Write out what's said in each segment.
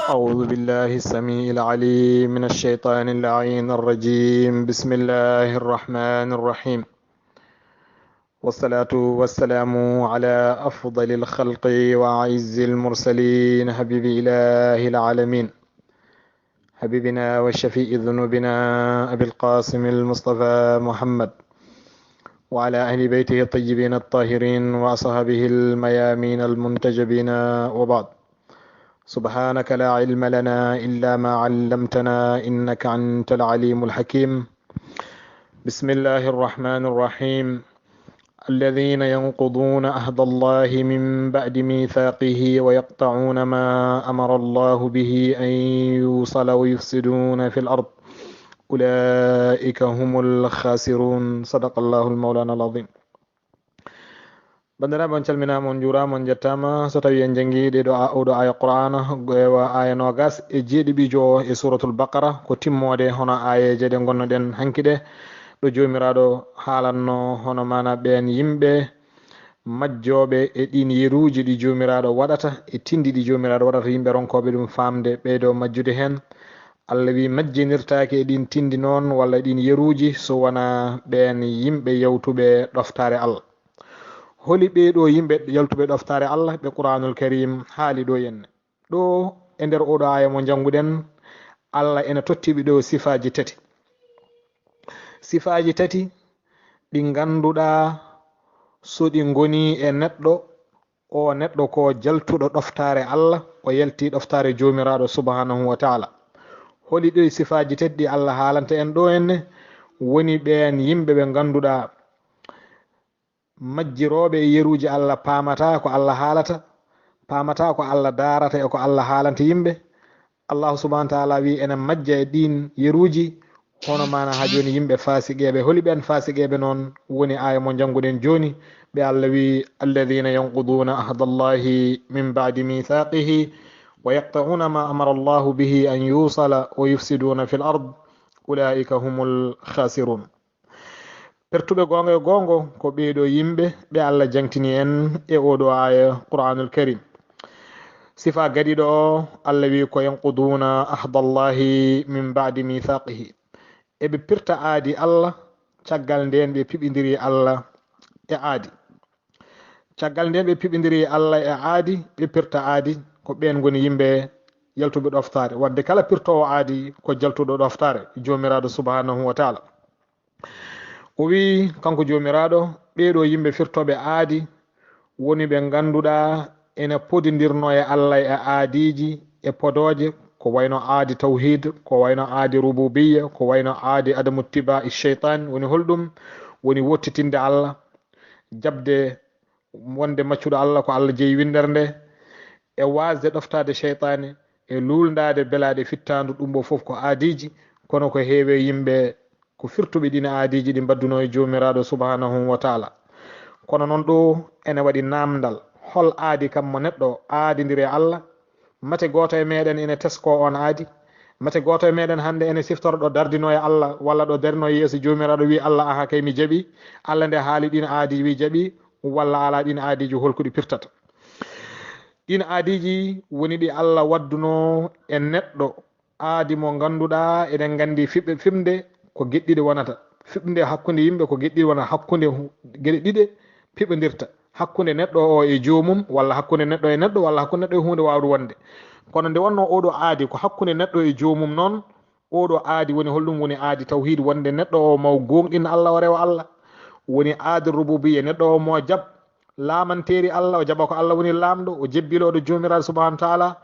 أعوذ بالله السميع العليم من الشيطان اللعين الرجيم. بسم الله الرحمن الرحيم، والصلاة والسلام على أفضل الخلق وأعز المرسلين، حبيب إله العالمين، حبيبنا وشفيء ذنوبنا أبي القاسم المصطفى محمد، وعلى أهل بيته الطيبين الطاهرين وأصحابه الميامين المنتجبين، وبعد. سبحانك لا علم لنا إلا ما علمتنا إنك أنت العليم الحكيم. بسم الله الرحمن الرحيم. الذين ينقضون عهد الله من بعد ميثاقه ويقطعون ما أمر الله به أن يوصل ويفسدون في الأرض أولئك هم الخاسرون. صدق الله المولانا العظيم. bandiraɓe on calminama on juurama on jettama so tawi en janggui oɗo aya qur'ana wa aya nogas e jeeɗiɓijo e suratul baqara ko timmode hono ayeje ɗe gonnoɗen hanki ɗe ɗo jomiraɗo haalanno hono mana ɓen yimɓe majjoɓe e ɗin yeruji ɗi jomiraɗo waɗata e tindi ɗi jomiraɗo waɗata yimɓe ronkoɓe ɗum famde ɓeydo majjude hen. Allah wi majjinirtake e ɗin tindi noon walla ɗin yeruji so wona ɓen yimɓe yawtuɓe ɗoftare Allah. holi ɓeɗo yimɓe yaltuɓe ɗoftare Allah ɓe Qur'anul Karim haali ɗo henne ɗo e nder oɗo aya mo janguɗen Allah ene tottiɓe ɗo sifaji tati. Sifaji tati ɗi ganduɗa so ɗi goni e neɗɗo o neɗɗo ko jaltuɗo ɗoftare Allah o yalti ɗoftare jomiraɗo subhanahu wa ta'ala. holi ɗo sifaji tati ɗi Allah haalanta en ɗo henne woni ɓen yimɓe ɓe ganduɗa majjiroɓe e yeruji Allah paamata ko Allah haalata, paamata ko Allah darata e ko Allah haalanta yimɓe. Allah subhanahu wa ta'ala wi enen majja e ɗin yeruji hono mana ha joni yimɓe fasiqeɓe. holi ɓen fasiqeɓe noon woni aya mo janguɗen joni ɓe Allah wi alladhina yanquduna ahdallahi min ba'di mithaqihi wa yaqta'una ma amara Allahu bihi an yusala wa yufsiduna fil ard ulaika humul khasirun. pertuɓe gonga e gongo ko ɓeeɗo yimɓe ɓe Allah jangtini en e oɗo aya Qur'anul Karim. sifa gadiɗo o Allah wi ko yanquduna ahdallahi min ba'di mithaqihi, eɓe pirta aadi Allah caggal nden ɓe piɓidiri Allah e aadi. caggal nden ɓe piɓidiri Allah e aadi ɓe pirta aadi ko ɓen goni yimɓe yaltuɓe ɗoftare wadde kala pirtowo aadi ko jaltuɗo ɗoftare jomiraɗo subhanahu wa ta'ala. o wi kanko jomiraɗo ɓeɗo yimɓe firtoɓe aadi woni ɓe ganduɗa ene podidirno e Allah e aadiji e podoje ko wayno aadi tawhid, ko wayno aadi rububiyya, ko wayno aadi adamu tiba e shaytan. woni holɗum woni wottitinde Allah, jabde wonde maccuɗo Allah ko Allah jeeyi windere nde, e wasde ɗoftade shaytane e luldade belade fittandu. ɗum bo foof ko aadiji kono ko heewe yimɓe ko firtuɓe ɗina aadiji ɗi badduno e jomiraɗo subhanahu wa ta'ala. kono noon ɗo ene waɗi namdal hol aadi kam mo neɗɗo aadidiri Allah. mate goto e meɗen ene tesko on aadi, mate goto e meɗen hande ene siftoro ɗo dardino e Allah walla ɗo darno e yeeso jomiraɗo wi Allah aha kay mi jaaɓi. Allah nde haali ɗin aadi wi jaaɓi walla ala ɗin aadiji holkuɗi pirtata. ɗin aadiji woni ɗi Allah wadduno e neɗɗo aadi mo ganduɗa eɗen gandi fimde ko geɗɗiɗe wonata. fiɓde hakkude yimɓe ko geɗɗiɗe wonata, hakkude gueɗe ɗiɗe piɓodirta, hakkude neɗɗo o e jomum walla hakkude neɗɗo e neɗɗo walla hakkude neɗɗo e hunde wawde wonde. kono nde wonno oɗo aadi ko hakkude neɗɗo e jomum noon, oɗo aadi woni holɗum woni aadi tawhid, wonde neɗɗo o maw gonɗin Allah o rewa Allah. woni aadi rububiyya, neɗɗo o mo jab lamanteri Allah, o jaɓa ko Allah woni lamɗo, o jebbiloɗo jomiraɗo subhanahu wa ta'ala.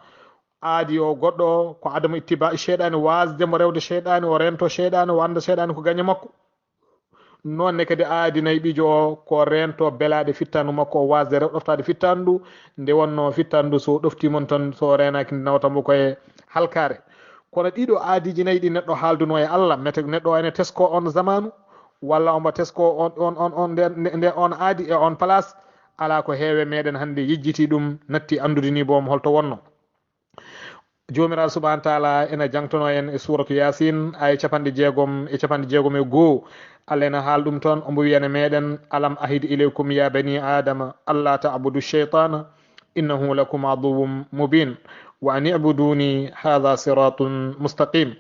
aadi o goɗɗo o ko adamu ittiba cheyɗani, wasdemo rewde cheyɗani, o rento cheyɗani, o anda cheyɗani ko gaña makko. nonne kadi aadi nayi ɓijo o ko rento belade fittandu makko, o wasde ɗoftade fittandu. nde wonno fittandu so ɗoftimon tan so renaki nawtamo koye halkare. kono ɗiɗo aadiji nayyi ɗi neɗɗo haalduno e Allah, mete neɗɗo o ene tesko on zamanu walla omo tesko nde on aadi e on place, ala ko heewe meɗen hande yejjiti ɗum natti andude ni boom holto wonno. jomiraɗo subhanahu wa ta'ala ena jangtono en e suratu yasin aya 56 e goho. Allah ena haal ɗum toon omo wiyane meɗen alam ahid ilaykum ya bani adama alla ta'budu shaytana innahu lakum aduwwun mubin. wa an ibuduni hadha siratun mustaqim.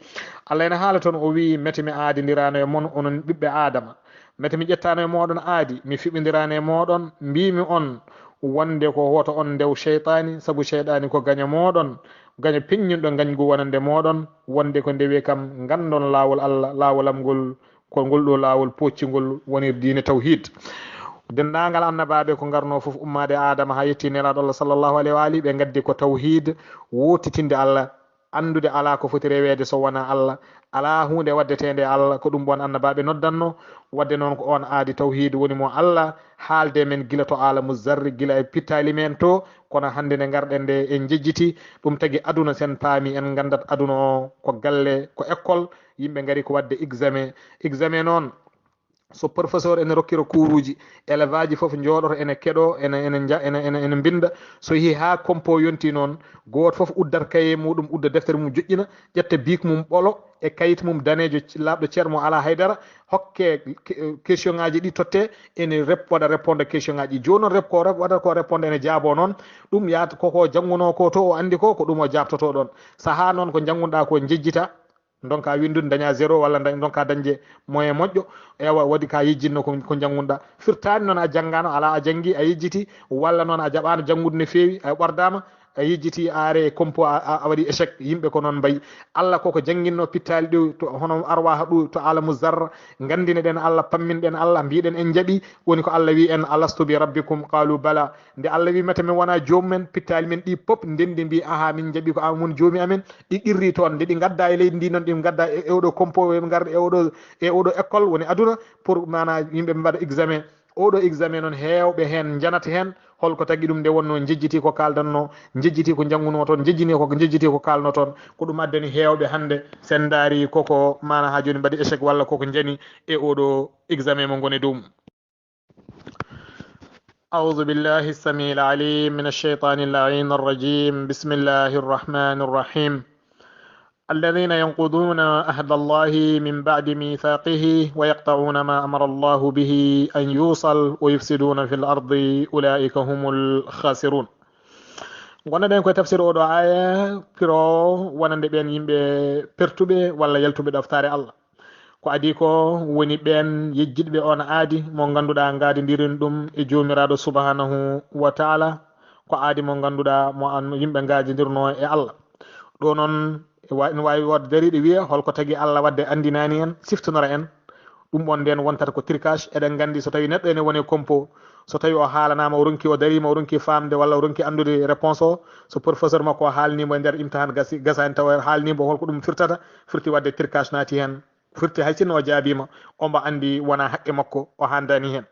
Allah ene haala toon o wi mete mi aadidirano e mon onon ɓiɓɓe adama, mete mi ƴettano e moɗon aadi mi fiɓidirano e moɗon, mbimi on wonde ko woto on ndew cheytani, saabu cheyɗani ko gaña moɗon, gaña peññinɗo gañgu wonande moɗon, wonde ko ndewi kam gandon lawol Allah, lawolam ngol ko ngol ɗo lawol poccigol woni diine tawhid. dendagal annabaɓe ko garno foof ummade adama ha yetti nelaɗo Allah sallllahu alayhi wa alihi ɓe gaddi ko tawhid, wotitinde Allah, andude ala ko foti rewede so wona Allah, ala hunde waddetede Allah, ko ɗum bon annabaɓe noddanno. wadde noon ko on aadi tawhid woni mo Allah haalde men gila to alamu zarri, gila e pittali men to, kono hande nde garɗen nde en jejjiti ɗum tagui aduna sen paami en gandat aduna o ko galle ko école, yimɓe gaari ko wadde examen noon so professeur ene rokkira kuruji, élève aji foof jooɗoto ene keɗo ene binda, so yeehi ha compo yonti noon goto foof uddat kaye muɗum, udda deftere mum joƴƴina, ƴetta bic mum ɓolo e kayit mum danejo labɗo ceermo ala haydara, hokke question ngaji ɗi totte ene waɗa répondre question ngaji ɗi. joni noon waɗata ko répondre ene jaabo noon, ɗum yaata koko jangguno ko to o andi ko ɗum o jabtoto ɗon. saaha noon ko janggunoɗa ko jejjita, donka windude daña 0 walla donka dañde moyen moƴƴo, ewa waɗi ka yejjinno ko janggunoɗa. firtani noon a janggano ala a janggi a yejjiti, walla noon a jaɓano janggude no fewi a ɓordama a yejjiti are compo a waɗi échec, yimɓe ko noon mbayi. Allah koko jangguinno pittali ɗo to hono arwaha ɗo to alamu zarra, gandine ɗen Allah, pamminɗen Allah, mbiɗen en jaaɓi, woni ko Allah wi en alastu bi rabbikum qalu bala. nde Allah wi mete min wona jomumen, pittali men ɗi pop ndendi mbi aha min jaaɓi ko an woni joomi amen, ɗi qirri toon nde ɗi gadda e leydi ndi noon ɗi gadda e oɗo compo ɓe garda e oɗo école woni aduna, pour mana yimɓe mbaɗa examen. oɗo examen noon hewɓe hen janata hen, holko tagui ɗum nde wonno jejjiti ko kaldanno, jejjiti ko jangguno toon, jejjiti ko kalno toon, ko ɗum addani hewɓe hande sen daari koko mana ha joni mbaɗi échec walla koko jani e oɗo examen mo goni dow. أعوذ بالله السميع العليم من الشيطان اللعين الرجيم. بسم الله الرحمن الرحيم. الذين ينقضون عهد الله من بعد ميثاقه ويقطعون ما أمر الله به أن يوصل ويفسدون في الأرض أولئك هم الخاسرون. gonɗen koye tafsir oɗo aya piro wonande ɓen yimɓe pertuɓe walla yaltuɓe ɗoftare Allah, ko adi ko woni ɓen yejjiɗɓe on aadi mo ganduɗa gadodirin ɗum e jomiraɗo subhanahu wa taala, ko aadi mo ganduɗa mo an yimɓe gadodirno e Allah. ɗo noon ene wawi wodde dariɗo wiya holko tagui Allah wadde andinani en, siftonora en ɗum on nden wontata ko tricage. eɗen gandi so tawi neɗɗo ene woni compo, so tawi o haalanama o ronki o darima o ronki famde walla o ronki andude réponse o, so professeur makko o haalnimo e nder imtihan gasani tawa haalnimo holko ɗum firti wadde tricage naati hen, firti hay sinno o jaabima ombo andi wona haqqe makko o handani hen.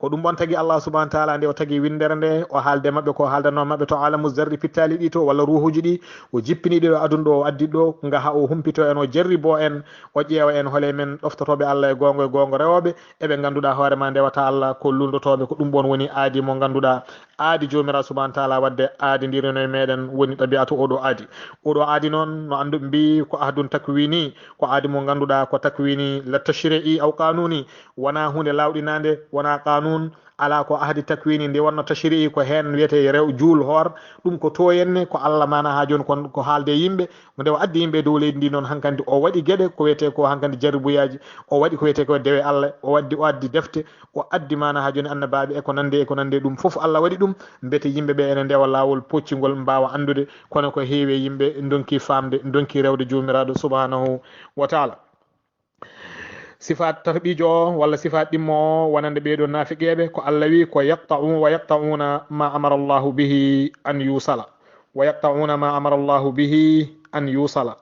ko ɗum on tagui Allah subahana wa taala nde o tagui windere nde o haalde mabɓe ko haaldanno mabɓe to alamu zarri pittali ɗi to walla ruhuji ɗi, o jippiniɗi ɗo aduna ɗo o addi ɗo gaha o humpito en o jarribo en o ƴeewa en hoole men ɗoftotoɓe Allah e gongo rewoɓe eɓe ganduɗa hoorema ndewata Allah ko lundotoɓe. ko ɗum bon woni aadi mo ganduɗa aadi jomiraɗo subahana wa taala wadde aadi ndirino e meɗen woni ɗabi'atu oɗo aadi noon no andu mbi ko ahdun takwini, ko aadi mo ganduɗa ko takwini la tashri'i aw qanuni, wona hunde lawɗinade, wona qanun, ala ko ahdi takwini nde wonno tashri'i ko hen wiyete rew juul hoor, ɗum ko to henne ko Allah mana ha joni ko haalde yimɓe nde o addi yimɓe dow leydi ndi noon hankkandi o waɗi gueɗe ko wiyete ko hankkandi jarbuyaji, o waɗi ko wiyete ko dewe Allah, o addi defte, o addi mana ha joni annabaɓe e ko nande ɗum foof Allah waɗi ɗum beete yimɓeɓe ene ndewa lawol poccigol mbawa andude, kono ko heewi yimɓe donki famde donki rewde jomiraɗo subhanahu wa taala. sifat tarbijo o walla sifat ɗimmo o wonande ɓeɗo nafiqeɓe ko Allah wi ko yaqta'una ma amara Allahu bihi an yusala, wa yaqta'una ma amara Allahu bihi an yusala,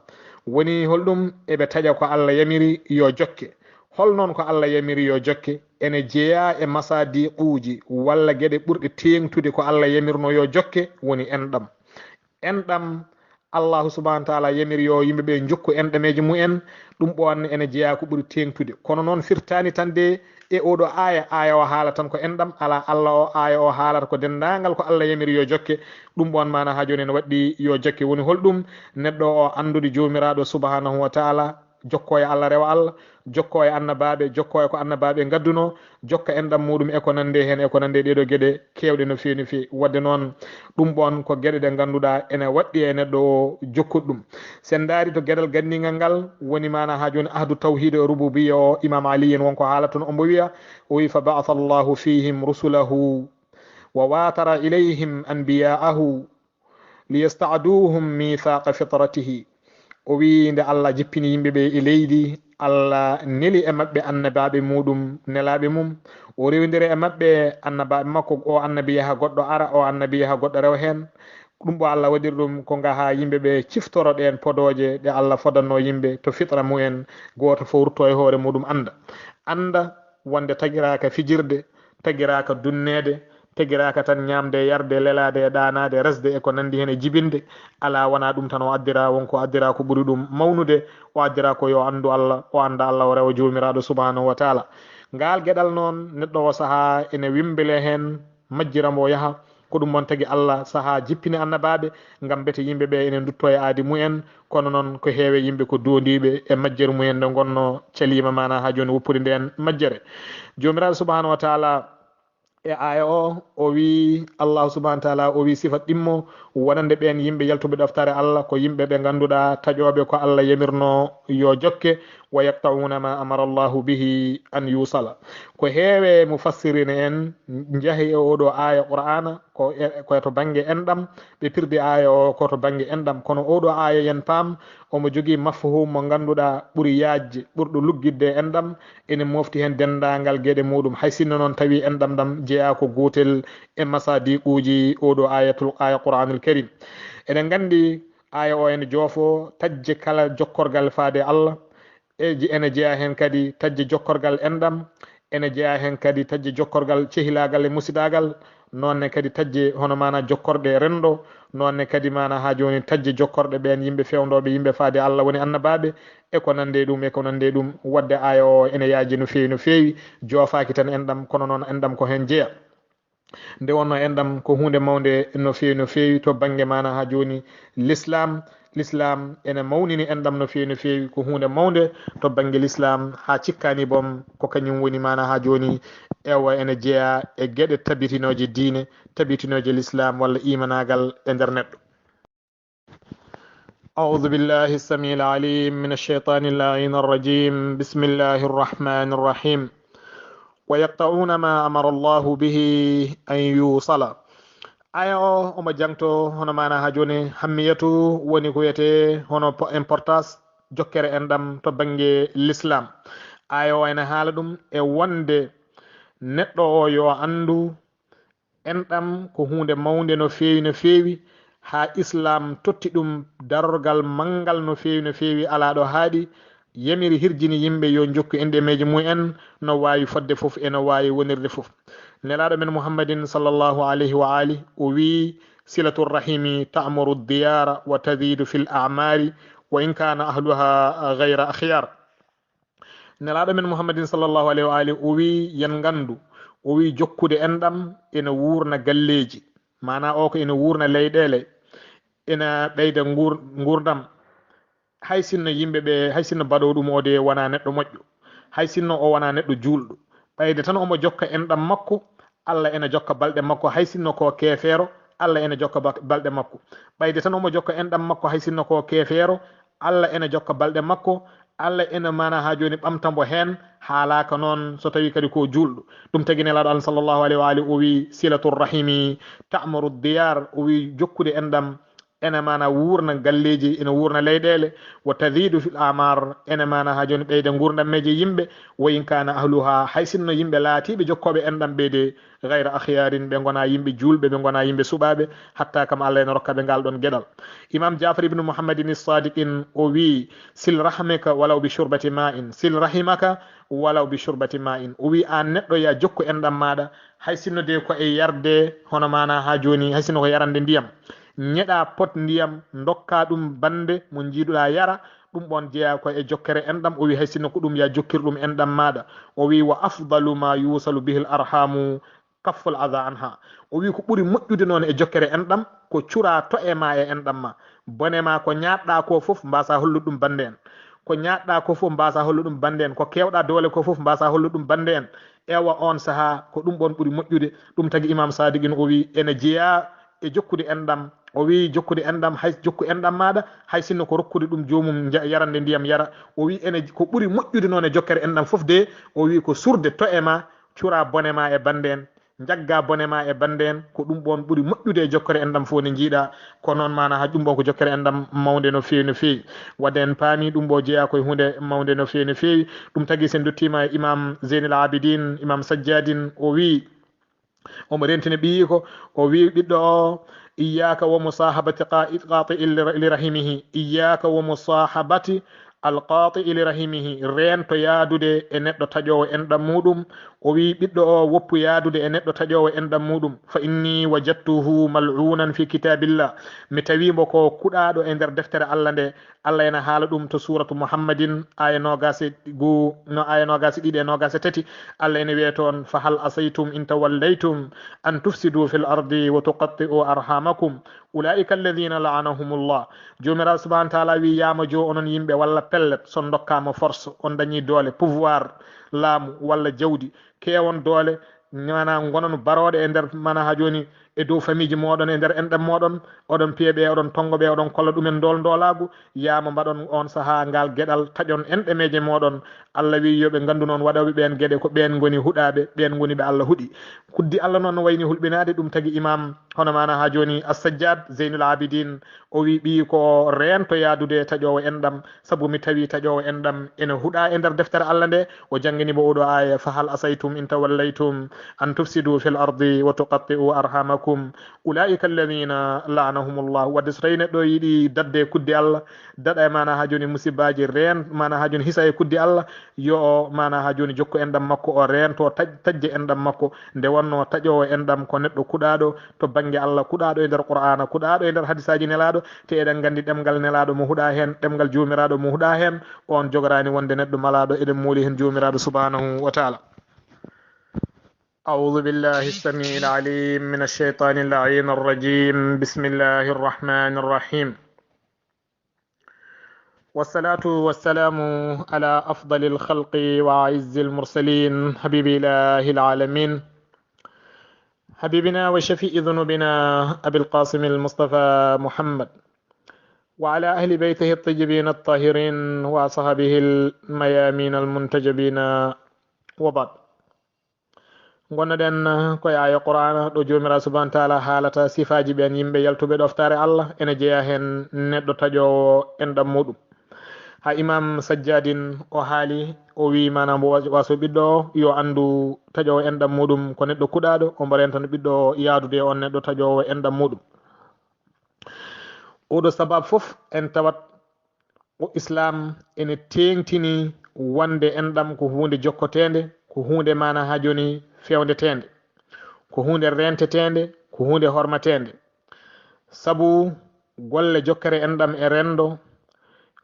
woni holɗum eɓe taƴa ko Allah yamiri yo jokke. hol noon ko Allah yamiri yo jokke ene jeeya e masadiquji walla gueɗe ɓurɗe tengtude ko Allah yamirno yo jokke, woni enɗam allahu subahana taala yamiri yo yimɓeɓe jokku enɗameji mumen, ɗum ɓonne ene jeeya ko ɓuuri tengtude. kono noon firtani tan de e oɗo aya o haala tan ko enɗam, ala Allah o aya o haalata ko dendagal ko Allah yamiri yo jokke, ɗum ɓon mana ha joni ne waɗɗi yo jokke. woni holɗum neɗɗo o andude jomiraɗo subhanahu wa taala, jokko e Allah rewa Allah jokko e annabaɓe jokko e ko annabaɓe gadduno jokka enɗam muɗum e ko nande hen e ko nande ɗeɗo gueɗe kewɗe no fewi no fewi wadde noon ɗum ɓon ko gueɗe ɗe ganduɗa ene waɗɗi e neɗɗo o jokkude ɗum sen daari to gueɗal gandigal ngal woni mana ha joni ahdu tawhid e rububiyya o imam ali en wonko haala toon omo wiya o wi fa ba'atha allahu fihim rusulahu wa watara ilayhim anbiya'ahu liyasta'duhum mithaqa fitratihi o wi nde Allah jippini yimɓeɓe e leydi Allah neli e mabɓe annabaɓe muɗum nelaɓe mum o rewidiri e mabɓe annabaɓe makko o annabi yaha goɗɗo ara o annabi yaha goɗɗo rewa hen ɗum ɓo Allah waɗiri ɗum ko gaha yimɓeɓe ciftoro ɗen podoje ɗe Allah fodanno yimɓe to fitra mumen goto fo rutto e hoore muɗum anda wonde tagiraka fijirde tagiraka dunnede tagiraka tan ñamde yarde lelade e ɗanade resde e ko nandi hen e jibinde ala wona ɗum tan o addira wonko addira ko ɓuuri ɗum mawnude o addira ko yo andu Allah o anda Allah o rewa jomiraɗo subhanahu wa taala ngal gueɗal noon neɗɗo o saaha ene wimbele hen majjiramo yaha ko ɗum mon tagui Allah saaha jippini annabaɓe gam bete yimɓeɓe ene dutto e aadi mumen kono noon ko heewe yimɓe ko dondiɓe e majjere mumen nde gonno calima mana ha joni woppude nden majjere jomiraɗo subhanahu wa taala e aya o wi Allah subhanahu wa taala o wi sifat ɗimmo wonande ɓen yimɓe yaltuɓe ɗoftare Allah ko yimɓe ɓe ganduɗa taƴoɓe ko Allah yamirno yo jokke wa yaqta'una ma amara Allahu bihi an yusala ko heewe mufassirina en jaahi e oɗo aya qur'ana ko to banggue enɗam ɓe pirdi aya o koto banggue enɗam kono oɗo aya yen paam omo jogui mafhum mo ganduɗa ɓuuri yajje ɓurɗo luggidde enɗam ene mofti hen dendagal gueɗe muɗum hay sinno noon tawi enɗam ɗam jeeya ko gotel e masadiquji oɗo aya qur'anul karim eɗen gandi aya o ene joofo tajje kala jokkorgal faade Allah ene jeeya hen kadi tajje jokkorgal enɗam ene jeeya hen kadi tajje jokkorgal cehilagal e musidagal nonne kadi tajje hono mana jokkorde rendo nonne kadi mana ha joni tajje jokkorɗe ɓen yimɓe fewdoɓe yimɓe faade Allah woni annabaɓe e ko nande ɗum wadde aya o ene yaaji no fewi joofaki tan enɗam kono noon enɗam ko hen jeeya nde wonno enɗam ko hunde mawde no fewi to banggue mana ha joni l'islam ene mawnini enɗam no fewi ko hunde mawde to banggue l'islam ha cikkani boom ko kañum woni mana ha joni ewa ene jeeya e gueɗe tabitinoje diine tabitinoje l'islam walla imanagal e nder neɗɗo أعوذ بالله السميع العليم من الشيطان اللعين الرجيم بسم الله الرحمن الرحيم ويقطعون ما أمر الله به أن يوصل aya o omo jangto hono mana ha joni hammiyatu woni ko wiyete hono importance jokkere enɗam to banggue l'islam aya o ene haala ɗum e wonde neɗɗo o yo andu enɗam ko hunde mawde no fewi ha islam totti ɗum darorgal mangal no fewi ala ɗo haaɗi yamiri hirjini yimɓe yo jokku enɗemeji mumen no wawi fodde foof eno wawi wonirde foof nelaɗo men muhammadin sallllahu alayhi wa ali o wi silatu rahimi ta'muru diyara wa tazidu fil a'mari wa in kana ahluha ghayra akhyar nelaɗo men muhammadin sallllahu alayhi wa ali o wi yen gandu o wi jokkude enɗam ene wurna galleji mana o ko ene wurna leyɗele ene ɓeyda gurdam hay sinno yimɓeɓe hay sinno baɗo ɗum o de wona neɗɗo moƴƴo hay sinno o wona neɗɗo julɗo ɓayde tan omo jokka enɗam makko Allah ene jokka balɗe makko hay sinno ko keefeero Allah ene jokka balɗe makko ɓayde tan omo jokka enɗam makko hay sinno ko keefeero Allah ene jokka balɗe makko Allah ene mana ha joni ɓamtambo hen haalaka noon so tawi kadi ko julɗo ɗum tagui nelaɗo Allah sallllahu alayhi wa alihi o wi silatu rahimi ta'muru diyar o wi jokkude enɗam ene mana wurna galleji ene wurna leyɗele wa tazidu fil amar ene mana ha joni ɓeyde gurdammeje yimɓe wa in kana ahluha hay sinno yimɓe laatiɓe jokkoɓe enɗam ɓeyde gayra akhyarin ɓe gona yimɓe julɓe ɓe gona yimɓe suɓaɓe hatta kam Allah ene rokkaɓe ngal ɗon gueɗal imam Jafar ibn Muhammadin as-Sadiqin o wi sil rahmaka walaw bi shurbati ma'in sil rahimaka walaw bi shurbati ma'in o wi an neɗɗo ya jokku enɗam maɗa hay sinno de ko e yarde hono mana ha joni hay sinno ko yarande ndiyam ñeɗa pot ndiyam dokka ɗum bande mo jiiɗuɗa yara ɗum ɓon jeeya ko e jokkere enɗam o wi hay sinno ko ɗum ya jokkir ɗum enɗam maɗa o wi wa afdalu ma yusalu bihi l arhamu kafful ada anha o wi ko ɓuuri moƴƴude noon e jokkere enɗam ko cura to e ma e enɗam ma bone ma ko ñaɗɗa ko foof mbasa hollude ɗum bande en ko ñaɗɗa ko fof mbasa hollu ɗum bande en ko kewɗa doole ko fof mbasa hollu ɗum bande en ewa on saaha ko ɗum ɓon ɓuuri moƴƴude ɗum tagui imam Sadiguine o wi ene jeeya e jokkude enɗam o wi jokkude enɗam hay jokku enɗam maɗa hay sinno ko rokkude ɗum jomum yarande ndiyam yara o wi ene ko ɓuuri moƴƴude noon e jokkere enɗam foof de o wi ko surde to e ma cura bone ma e bande en jagga bone ma e bande en ko ɗum ɓon ɓuuri moƴƴude e jokkere enɗam fof ne jiiɗa ko noon mana ha ɗum ɓon ko jokkere enɗam mawde no fewi no fewi wadde en paami ɗum ɓo jeeya koye hunde mawde no fewi no fewi ɗum tagui sen duttima e imam Zeynul Abidine imam Sajjadine o wi omo rentini ɓiyi ko o wi ɓiɗɗo o iyaka wa musahabati qati li rahimihi iyaka wa musahabati alqati li rahimihi rento yaadude e neɗɗo taƴowo enɗam muɗum o wi ɓiɗɗo o woppu yaadude e neɗɗo taƴowo enɗam muɗum fa inni wajadtuhu mal'unan fi kitabillah mi tawimo ko kuɗaɗo e nder deftere Allah nde Allah ena haala ɗum to suratu muhammadin aya nogase go no aya nogase ɗiɗi e nogase tati Allah ene wiye toon fa hal asaytum in tawallaytum an tufsidu fil ardi wa tuqatti'u arhamakum ulaika alladhina la'anahumullah jomiraɗo subhanahu wa ta'ala wi yama jo onon yimɓe walla pellet son dokkama force on dañi doole pouvoir laamu walla jawdi kewon doole mana gonon baroɗe e nder mana ha joni e dow famille ji moɗon e nder enɗam moɗon oɗon piyeɓe oɗon tongoɓe oɗon kolla ɗumen ndolagu yama mbaɗon on saaha ngal gueɗal taƴon enɗemeje moɗon Allah wi yoɓe gandu noon waɗoɓe ɓen gueɗe ko ɓen goni huɗaɓe ɓen goni ɓe Allah huuɗi kuddi Allah noon no wayni hulɓinade ɗum tagui imam hono mana ha joni As-Sajjad Zeynul Abidine o wi ɓi ko rento yadude taƴowo enɗam saabu mi tawi taƴowo enɗam ene huuɗa e nder deftere Allah nde o jangini bo oɗo aya fa hal asaytum in tawallaytum an tufsidu fil ardi wa tuqatti'u arhamakum ulaika alladhina la'anahumullah wadde so tawi neɗɗo yiiɗi dadde kudde Allah daɗa e mana ha joni musibaji ren mana ha joni hisa e kudde Allah yo o mana ha joni jokku enɗam makko o rento tajje enɗam makko nde wonno taƴowo enɗam ko neɗɗo kuɗaɗo to banggue Allah kuɗaɗo e nder Qur'ana kuɗaɗo e nder hadisaji nelaɗo te eɗen gandi ɗemgal nelaɗo mo huuɗa hen ɗemgal jomiraɗo mo huuɗa hen on jogorani wonde neɗɗo malaɗo eɗen muuli hen jomiraɗo subhanahu wa ta'ala أعوذ بالله السميع العليم من الشيطان اللعين الرجيم بسم الله الرحمن الرحيم والصلاة والسلام على أفضل الخلق وأعز المرسلين حبيب الله العالمين حبيبنا وشفيء ذنوبنا أبي القاسم المصطفى محمد وعلى أهل بيته الطيبين الطاهرين وأصحابه الميامين المنتجبين وبعد gonnoɗen koye aya qur'ana ɗo jomiraɗo subahana taala haalata sifaji ɓen yimɓe yaltuɓe ɗoftare Allah ene jeeya hen neɗɗo taƴowo enɗam muɗum ha imam Sajjadine o haali o wi manam waso ɓiɗɗo o yo andu taƴowo enɗam muɗum ko neɗɗo kuɗaɗo o mbo rentano ɓiɗɗo o yaadude on neɗɗo taƴowo enɗam muɗum oɗo sabab foof en tawat o islam ene tengtini wonde enɗam ko hunde jokkotede ko hunde mana ha joni fewndetende ko hunde rentetende ko hunde hormatende sabu golle jokkere enɗam e rendo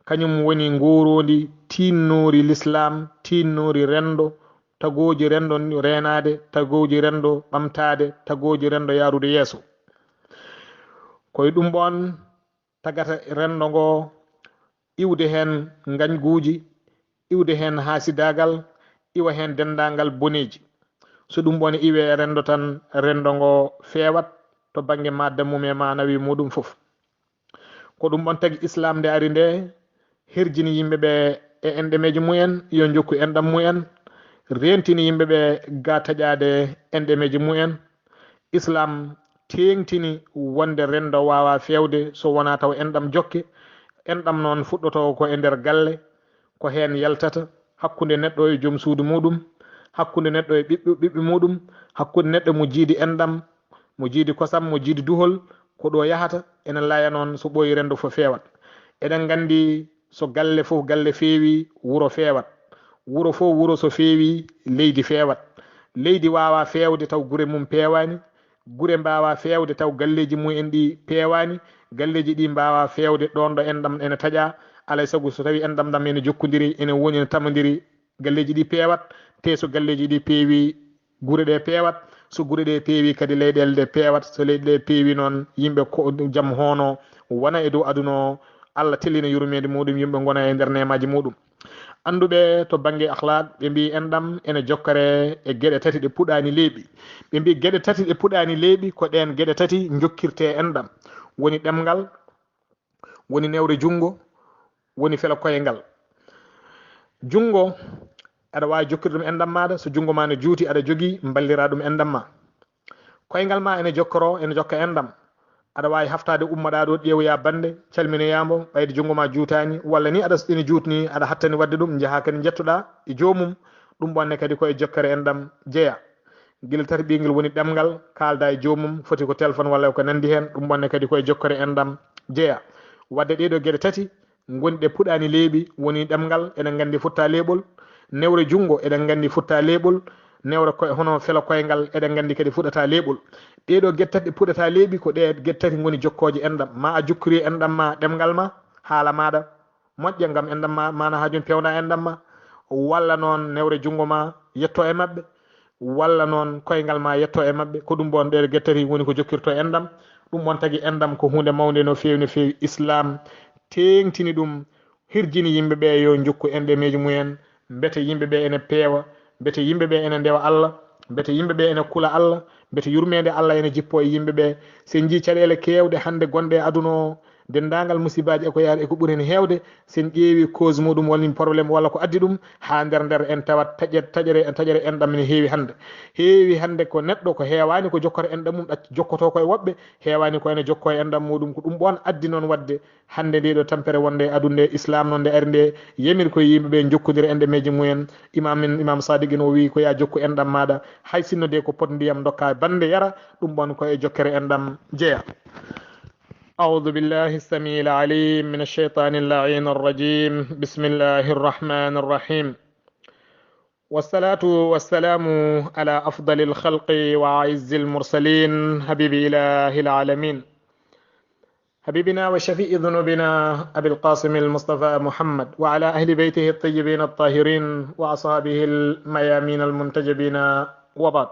kañum woni nguurodi tinnori l'islam tinnori rendo tagoji rendo renade tagoji rendo ɓamtade tagoji rendo yarude yeeso koye ɗum ɓon tagata rendo ngo iwde hen gañguji iwde hen hasidagal iwa hen dendagal boneji so ɗum ɓone iwe rendo tan rendo ngo fewat to banggue madda mum e manawi muɗum foof ko ɗum ɓon tagui islam nde ari nde herjini yimɓeɓe e enɗemeji mumen yo jokku enɗam mumen rentini yimɓeɓe ga taƴade enɗemeji mumen islam tengtini wonde rendo wawa fewde so wona taw enɗam jokke enɗam noon fuɗɗoto ko e nder galle ko hen yaltata hakkude neɗɗo e joom suudu muɗum hakkude neɗɗo e ɓiɓɓe muɗum hakkude neɗɗo mo jiidi enɗam mo jiidi kosam mo jiidi duhol ko ɗo yahata ene laya noon so ɓooyi rendo fo fewat eɗen gandi so galle fof galle feewi wuro fewat wuro fof wuro so feewi leydi fewat leydi wawa fewde taw gure mum pewani gure mbawa fewde taw galleji mumen ɗi pewani galleji ɗi mbawa fewde ɗon ɗo enɗam ene taƴa alay saago so tawi enɗam ɗam ene jokkodiri ene woni ene tamodiri galleji ɗi pewat te so galleji ɗi peewi gure ɗe pewat so gure ɗe peewi kadi leyɗele ɗe pewat so leyɗe ɗe peewi noon yimɓe ko jaam hono wona e dow aduna Allah tellina yurmede muɗum yimɓe gona e nder nemaji muɗum. Anduɓe to banggue akhlaq ɓe mbi enɗam ene jokkere e gueɗe tati ɗe puɗani leeɓi. ɓe mbi gueɗe tati ɗe puɗani leeɓi ko ɗen gueɗe tati jokkirte enɗam, woni ɗemgal, woni newre jungo, woni fela koyengal. Jungo aɗa wawi jokkirde ɗum enɗam maɗa, so jungo ma ne juuti aɗa jogui ballira ɗum enɗam ma. Koyngal ma ene jokkoro ene jokka enɗam, aɗa wawi haftade ummoɗa ɗo ƴeewoya bande calminoyamo ɓayde jungo ma juutani, walla ni aɗa ene jutni aɗa hattani wadde ɗum jaaha kadi jettoɗa e jomum. ɗum bonne kadi koye jokkere enɗam jeeya. guila tati ɓinguel woni ɗemgal, kalda e jomum foti ko téléphone walla ko nandi hen, ɗum bonne kadi koye jokkere enɗam jeeya. wadde ɗeɗo gueɗe tati gonɗe puɗani leeɓi woni ɗemgal eɗen gandi futta leeɓol, newre jungo eɗen gandi futta leeɓol, newre hono fela koyngal eɗen gandi kadi fuɗata leeɓol. ɗeɗo gueɗe tati ɗe puɗata leeɓi ko ɗe gueɗe tati goni jokkoje enɗam. ma a jukkori enɗam ma ɗemgal ma haala maɗa moƴƴa gam enɗam ma mana ha joni pewna enɗam ma, walla noon newre jungo ma yetto e mabɓe, walla noon koyngal ma yetto e mabɓe. ko ɗum bon ɗeɗo gueɗe tati woni ko jokkirto enɗam. ɗum bon tagui enɗam ko hunde mawde no fewi no fewi. Islam tengtini ɗum, hirjini yimɓeɓe yo jokku enɗemeji mumen, beete yimɓeɓe ene peewa, beete yimɓeɓe ene ndewa Allah, beete yimɓeɓe ene kula Allah, beete yurmede Allah ene jippo e yimɓeɓe. sen jii caɗele kewɗe hande gonɗe e aduna o, dendagal musibaji eko yaade eko ɓuuri hen hewde, sen ƴeewi cause muɗum woni probléme walla ko addi ɗum ha nder en tawat taƴere enɗam ne heewi hande. heewi hande ko neɗɗo ko hewani ko jokkata enɗam mum ɗacci jokkoto koye woɓɓe, hewani ko ene jokko e enɗam muɗum. ko ɗum bon addi noon wadde hande ndeɗo tampere wonde aduna nde islam noon nde ari nde yemiri koye yimɓeɓe jokkodira enɗemeji mumen. imam Sadiq o wi ko ya jokku enɗam maɗa, hay sinno de ko pot ndiyam dokka bande yara. ɗum bon koye jokkere enɗam jeeya. أعوذ بالله السميع العليم من الشيطان اللعين الرجيم. بسم الله الرحمن الرحيم. والصلاة والسلام على أفضل الخلق وأعز المرسلين حبيب إله العالمين، حبيبنا وشفيء ذنوبنا أبي القاسم المصطفى محمد وعلى أهل بيته الطيبين الطاهرين وأصحابه الميامين المنتجبين وبعد.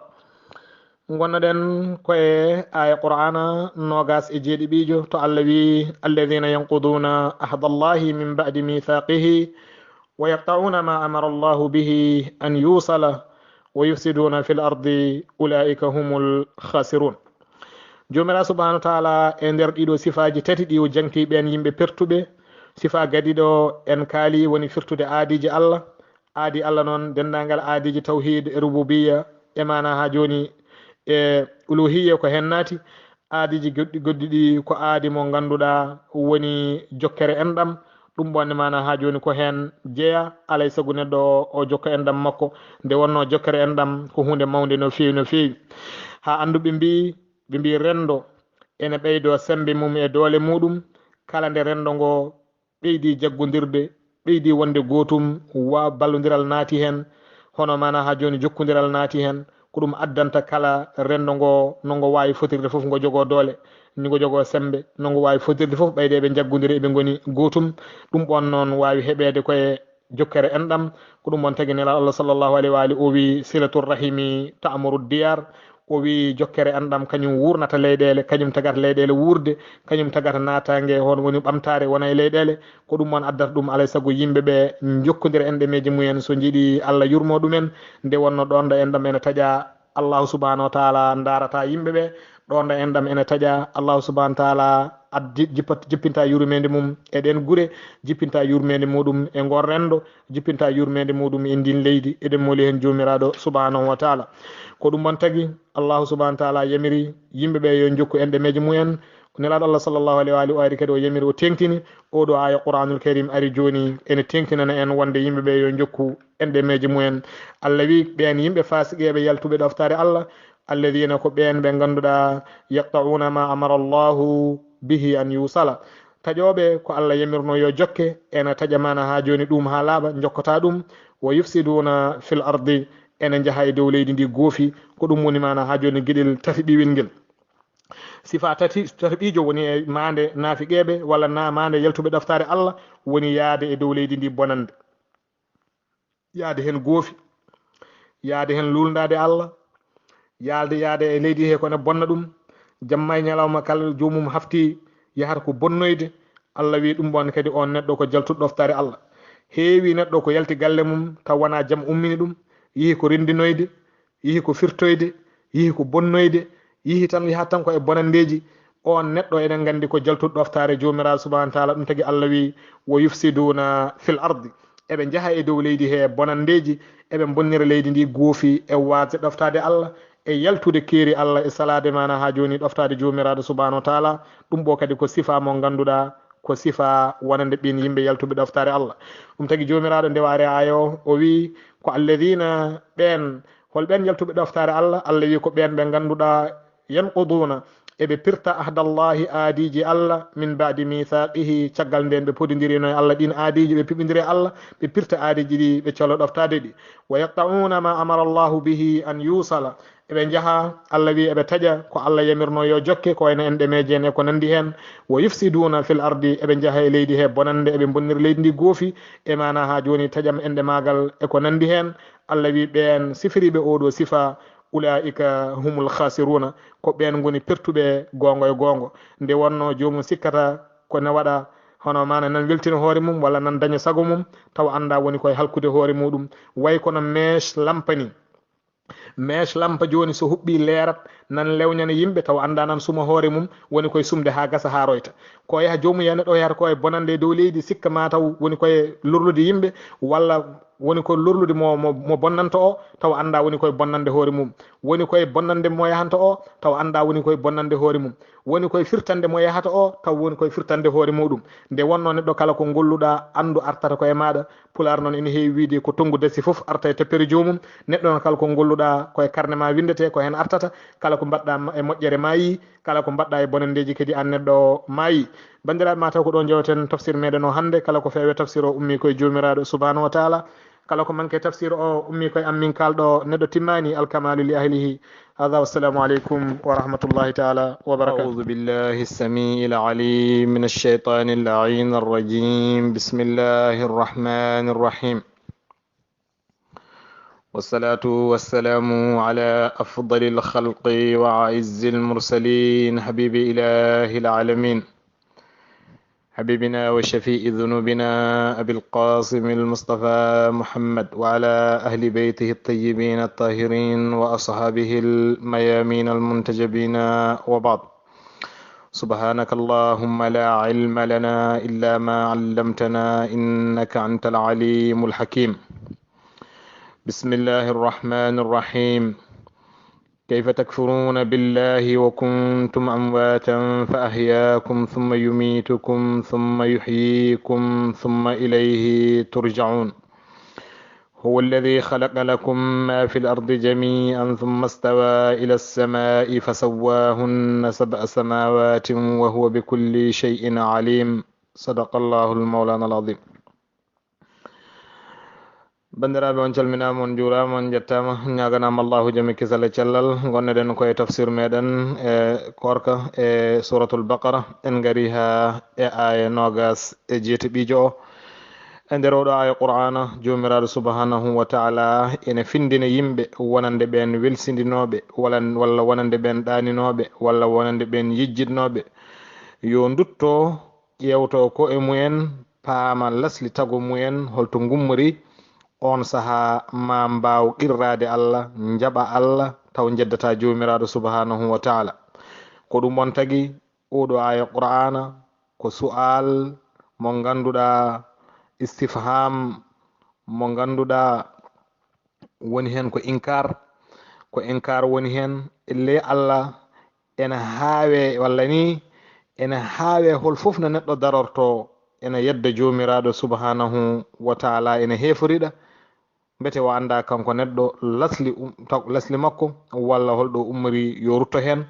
gonnoɗen koye aya qur'ana nogas e jeeɗiɓijo to Allah wi alladhina yanquduna ahda allahi min ba'di mithaqihi wa yaqta'una ma amara allahu bihi an yusala wa yufsiduna fil ardi ulaika humul khasirun. jomira subhanahu wa ta'ala e nder ɗiɗo sifaji tati ɗi o janki ɓen yimɓe pertuɓe. sifa gadiɗo en kaali woni firtude aadiji Allah. aadi Allah noon dendagal aadiji tawhid e rububiyya e mana ha joni e uluhiyya ko hen naati. aadiji goɗɗi ɗi ko aadi mo ganduɗa woni jokkere enɗam. ɗum bonde mana ha joni ko hen jeeya. alay saago neɗɗo o jokka enɗam makko, nde wonno jokkere enɗam ko hunde mawde no fewi no fewi. ha anduɓe ɓe mbi rendo ene ɓeydo sembe mum e doole muɗum. kala nde rendo ngo ɓeydi jaggodirde, ɓeydi wonde gotum, wa ballodiral naati hen, hono mana ha joni jokkodiral naati hen. ko ɗum addanta kala rendo ngo nongo wawi fotirde foof ngo jogo doole, ngo jogo sembe, nongo wawi fotirde foof ɓayde ɓe jaggodiri eɓe goni gotum. ɗum ɓon noon wawi heɓede koye jokkere enɗam. ko ɗum on tagui nela Allah sallllahu alayhi wa ali o wi silatul rahimi ta'muru diyar. o wi jokkere enɗam kañum wurnata leyɗele, kañum tagata leyɗele wurde, kañum tagata natangue hon woni ɓamtare wona e leyɗele. ko ɗum on addata ɗum alay saago yimɓeɓe jokkodira enɗemeji mumen so jiiɗi Allah yurmo ɗumen. nde wonno ɗon ɗo enɗam ene taƴa allahu subhanahu wa taala darata yimɓeɓe. ɗon ɗo enɗam ene taƴa allahu subhanahu wa taala jippinta yurmede mum e ɗen guure, jippinta yurmede muɗum e gon rendo, jippinta yurmede muɗum e ndin leydi. eɗen moli hen jomiraɗo subhanahu wa taala. ko ɗum on tagui allahu subhanahu wa taala yamiri yimɓeɓe yo jokku enɗemeji mumen. nelaɗo Allah sallllahu alayhi wa alihi o ari kadi o yamiri o tengtini. oɗo aya qur'anul karim ari joni ene tengtinana en wonde yimɓeɓe yo jokku enɗemeji mumen. Allah wi ɓen yimɓe fasiqeɓe yaltuɓe ɗoftare Allah, alladhina ko ɓen ɓe ganduɗa yaqta'una ma amara allahu bihi an yusala. taƴoɓe ko Allah yamirno yo jokke ene taƴa mana ha joni ɗum ha laaɓa jokkata ɗum. wa yufsiduna fil ardi ene jaaha e dow leydi ndi goofi. ko ɗum woni mana ha joni gueɗel tati ɓiwel ngel. sifa tati ɓijo woni e mande naafiqeɓe walla mande yaltuɓe ɗoftare Allah woni yaade e dow leydi ndi bonande, yaade hen goofi, yaade hen luldade Allah, yaade e leydi he kone bonna ɗum. jamma e ñalawma kala jomum hafti yahata ko bonnoyde Allah wi ɗum bon kadi on neɗɗo ko jaltuɗo ɗoftare Allah. Heewi neɗɗo ko yalti galle mum taw wona jam ummini ɗum, yihi ko rindinoyde, yihi ko firtoyde, yihi ko bonnoyde, yihi tan yahat tan ko e bonandeji. On neɗɗo eɗen gandi ko jaltuɗo ɗoftare jomiraɗo subhanahu wa taala. ɗum tagi Allah wi wo yufsiduna fil ardi, eɓe jaaha e dow leydi he bonandeji, eɓe bonnira leydi ndi goofi e wasde ɗoftade Allah e yaltude keeri Allah e salade mana ha joni ɗoftade jomiraɗo subhanahu wa taala. ɗum ɓo kadi ko sifa mo ganduɗa ko sifa wonande ɓin yimɓe yaltuɓe ɗoftare Allah. ɗum tagi jomiraɗo nde waare ayo o wi ko alladina ɓen holɓen yaltuɓe ɗoftare Allah. Allah wi ko ɓen ɓe ganduɗa yanquduna eɓe pirta ahdallahi aadiji Allah min badi mithaqihi caggal nden ɓe podidirino e Allah ɗin aadiji ɓe piɓidiri e Allah ɓe pirta aadiji ɗi ɓe colo ɗoftade ɗi. wa yaqta'una ma amara Allahu bihi an yusala, eɓe jaaha Allah wi eɓe taƴa ko Allah yamirno yo jokke ko wayno enɗemeje en e ko nandi hen. wa yufsiduna fil ardi, eɓe jaaha e leydi he bonande eɓe bonnira leydi ndi goofi e mana ha joni taƴam enɗe magal e ko nandi hen. Allah wi ɓen sifiriɓe oɗo sifa ulaika humul khasiruna, ko ɓen goni pertuɓe gonga e gonga. Nde wonno jomum sikkata ko ne waɗa hono mana nan weltina hoore mum walla nan daña sago mum taw anda woni koye halkude hoore muɗum. way kono mèche lampani, mèche lampa joni so huɓɓi leerat nan lewñana yimɓe taw anda nan suma hoore mum woni koye sumde ha gasa ha royta. ko yaha jomum yana ɗo yahata koye bonande dow leydi sikka ma taw woni koye lorlude yimɓe walla woni ko lorlude mo bonnanta o taw anda woni koye bonnande hoore mum. woni koye bonnande mo yahanta o taw anda woni koye bonnande hoore mum. woni koye firtande mo yahata o taw woni koye firtande hoore muɗum. nde wonno neɗɗo kala ko golluɗa andu artata koye maɗa. pular noon ene heewi wiide ko tongu dasi foof arta e toppere jomum. neɗɗo noon kala ko golluɗa koye carnet ma windete ko hen artata. kala ko mbaɗɗa e moƴƴere mayi, kala ko mbaɗɗa e bonandeji kadi an neɗɗo mayi. bandiraɓe ma taw ko ɗo jewten tafsir meɗen o hande. kala ko feewe tafsir o ummi koye jomiraɗo subhanahu wa taala. kala ko manque tafsir o ummi koye ammin kalɗo neɗɗo timmani alkamalu li ahlihi. هذا والسلام عليكم ورحمة الله تعالى وبركاته. أعوذ بالله السميع العليم من الشيطان اللعين الرجيم. بسم الله الرحمن الرحيم. والصلاة والسلام على أفضل الخلق وأعز المرسلين حبيب إله العالمين حبيبنا وشفيء ذنوبنا أبي القاسم المصطفى محمد وعلى أهل بيته الطيبين الطاهرين وأصحابه الميامين المنتجبين وبعض. سبحانك اللهم لا علم لنا إلا ما علمتنا إنك أنت العليم الحكيم. بسم الله الرحمن الرحيم. كيف تكفرون بالله وكنتم أمواتا فأحياكم ثم يميتكم ثم يحييكم ثم إليه ترجعون. هو الذي خلق لكم ما في الأرض جميعا ثم استوى إلى السماء فسواهن 7 سماوات وهو بكل شيء عليم. صدق الله المولانا العظيم. bandiraɓe on calminama on juurama on jettama ñaganama allahu jami kisal e cellal gonneɗen koye tafsir meɗen e korka e suratul baqara en gari ha e aya nogas e jeeteɓijo o e nder oɗo aya qur'ana jomiraɗo subhanahu wa taala ene findina yimɓe wonande ɓen welsidinoɓe walla wonande ɓen ɗaninoɓe walla wonande ɓen yijjitnoɓe yo dutto ƴewto ko e mumen paama lasli tago mumen holto gummori on saha ma mbaw qirrade Allah jaɓa Allah taw jeddata jomiraɗo subhanahu wa taala. ko ɗum on tagi oɗo aya qur'ana ko su'al mo ganduɗa istifham mo ganduɗa woni hen ko inkar woni hen elle Allah ena haawe walla ni ena haawe hol fof no neɗɗo darorto ena yedda jomiraɗo subhanahu wa taala ena heforiɗa mbete o anda kanko neɗɗo lasli makko walla holɗo ummori yo rutto hen.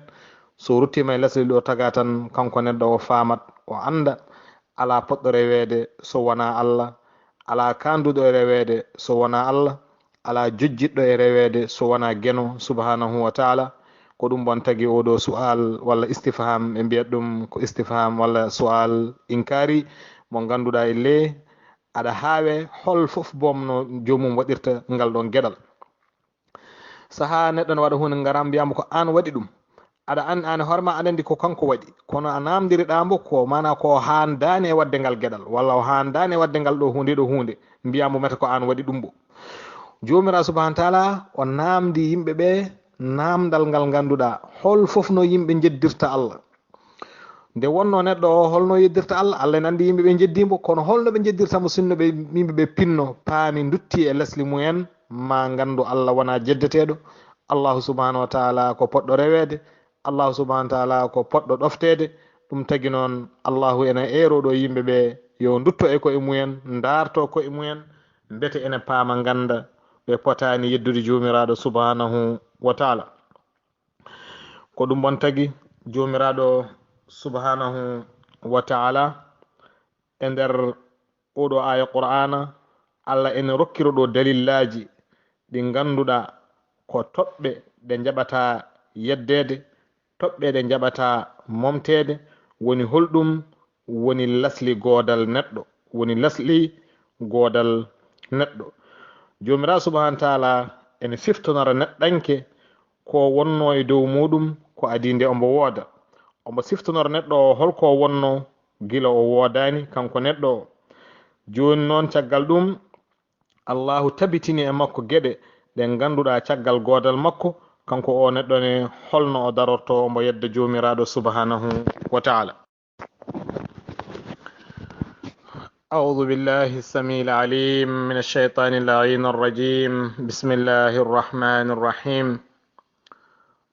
so ruttima e lasli ɗo taga tan kanko neɗɗo o famat o anda ala poɗɗo rewede so wona Allah, ala kanduɗo e rewede so wona Allah, ala jojjiɗɗo e rewede so wona geno subhanahu wa taala. ko ɗum bon tagi oɗo su'al walla istifham ɓe mbiyat ɗum ko istifham walla su'al inkari mo ganduɗa e le aɗa haawe hol fof bomno jomum waɗirta ngal ɗon gueɗal. saha neɗɗo ne waɗa hunde garam mbiyama ko an waɗi ɗum aɗa an horma aɗa andi ko kanko waɗi kono a namdiriɗa mbo ko mana ko handani e wadde ngal gueɗal walla o handani e wadde ngal ɗo hunde mbiyamo meta ko an waɗi ɗum bo jomiraɗo subahana taala o namdi yimɓeɓe namdal ngal ganduɗa hol foof no yimɓe jeddirta Allah nde wonno neɗɗo o holno yeddirta Allah Allah en andi yimɓeɓe jeddimo kono holno ɓe jeddirtamo sinno ɓe yimɓeɓe pinno paami dutti e lesli mumen ma gandu Allah wona jeddeteɗo allahu subahanahu wa taala ko poɗɗo rewede allahu subahana taala ko poɗɗo ɗoftede ɗum tagui noon allahu ene eroɗo yimɓeɓe yo dutto e koye mumen darto koye mumen beete ene paama ganda ɓe potani yeddude jomiraɗo subhanahu wa taala ko ɗum bon tagui jomiraɗo subhanahu wa taala e nder oɗo aya qur'ana Allah ene rokkiroɗo dalillaji ɗi ganduɗa ko toɓɓe ɗe jaɓata yeddede toɓɓe ɗe jaɓata momtede woni holɗum woni lasli godal neɗɗo woni lasli godal neɗɗo jomiraɗo subhanahu taala ene siftonora neɗɗanke ko wonno e dow muɗum ko adi nde omo wooda omo siftonora neɗɗo o holko wonno gila o woodani kanko neɗɗo o joni noon caggal ɗum allahu tabitini e makko gueɗe ɗe ganduɗa caggal godal makko kanko o neɗɗo ne holno o darorto omo yedda jomiraɗo subhanahu wa taala أعوذ بالله السميع العليم من الشيطان اللعين الرجيم بسم الله الرحمن الرحيم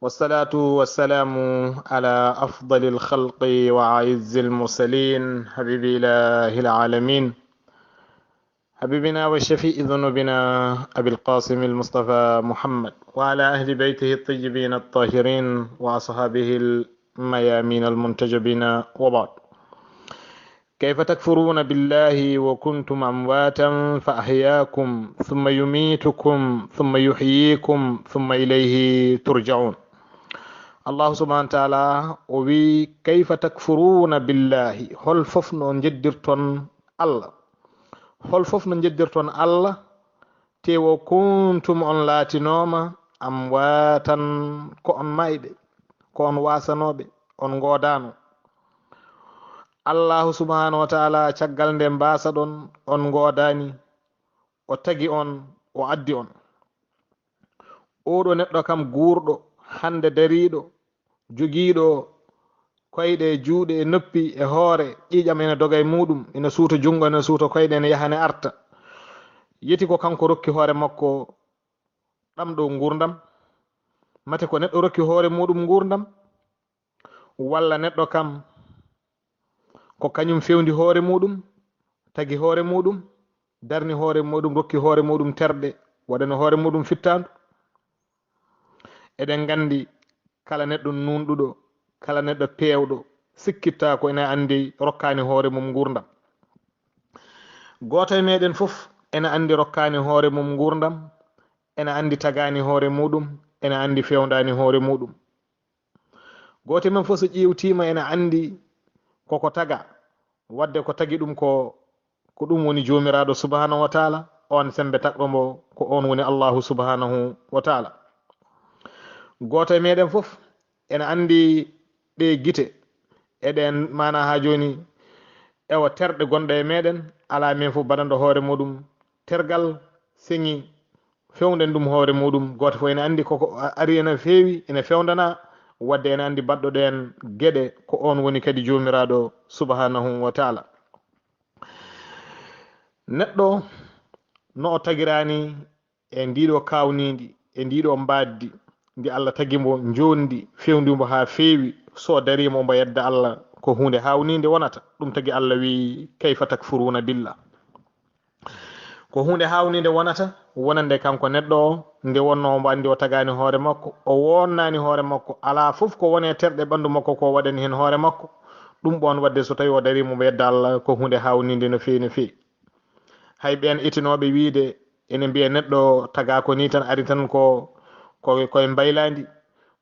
والصلاة والسلام على أفضل الخلق وأعز المرسلين حبيب إله العالمين حبيبنا وشفيء ذنوبنا أبي القاسم المصطفى محمد وعلى أهل بيته الطيبين الطاهرين وأصحابه الميامين المنتجبين وبعد كيف تكفرون بالله وكنتم أمواتا فأحياكم ثم يميتكم ثم يحييكم ثم إليه ترجعون الله سبحانه وتعالى وبي كيف تكفرون بالله هل ففن جدرتن الله هل ففن جدرتن الله تيو كنتم أن لاتنوما أمواتا كون مايبه كون واسنوبه أن غودانو allahu subhanahu wa taala caggal nde mbasa ɗon on godani o tagi on o addi on oɗo neɗɗo kam guurɗo hande dariɗo joguiɗo koyɗe juuɗe e noppi e hoore ƴiƴam ene doga e muɗum ene suuta jungo ene suuta koyɗe ene yahane arta yeti ko kanko rokki hoore makko ɗam ɗo gurdam mate ko neɗɗo rokki hoore muɗum gurdam walla neɗɗo kam ko kañum fewndi hoore muɗum tagi hoore muɗum darni hoore muɗum rokki hoore muɗum terɗe waɗano hoore muɗum fittandu eɗen gandi kala neɗɗo nunɗuɗo kala neɗɗo pewɗo sikkitta ko ene andi rokkani hoore mum gurdam goto e meɗen foof ene andi rokkani hoore mum gurdam ene andi tagani hoore muɗum ene andi fewndani hoore muɗum goto e men foof so ƴewtima ene andi koko taga wadde ko tagi ɗum ko ɗum woni jomiraɗo subhanahu wa taala on sembe tagɗomo ko on woni allahu subhanahu wa taala goto e meɗen foof ene andi ɗe guite eɗen mana ha joni ewa terɗe gonɗe e meɗen ala men foof baɗanɗo hoore muɗum tergal seŋi fewden ɗum hoore muɗum goto foof ene andi koko ari ene feewi ene fewdana wadde ene andi baɗɗo ɗen gueɗe ko on woni kadi jomiraɗo subhanahu wa taala neɗɗo no o tagirani e ndiɗo kawnidi e ndiɗo mbaddi ndi Allah tagimo jondi fewndimo ha feewi so darima omo yedda Allah ko hunde hawnide wonata ɗum tagui Allah wi kayfa takfuruna billah ko hunde hawnide wonata wonande kanko neɗɗo o nde wonno omo andi o tagani hoore makko o wonnani hoore makko ala foof ko wone terɗe ɓandu makko ko waɗani hen hoore makko ɗum ɓon wadde so tawi o darima omo yedda Allah ko hunde hawnide no fewi no fewi hay ɓen itinoɓe wiide ene mbiya neɗɗo tagako ni tan ari tan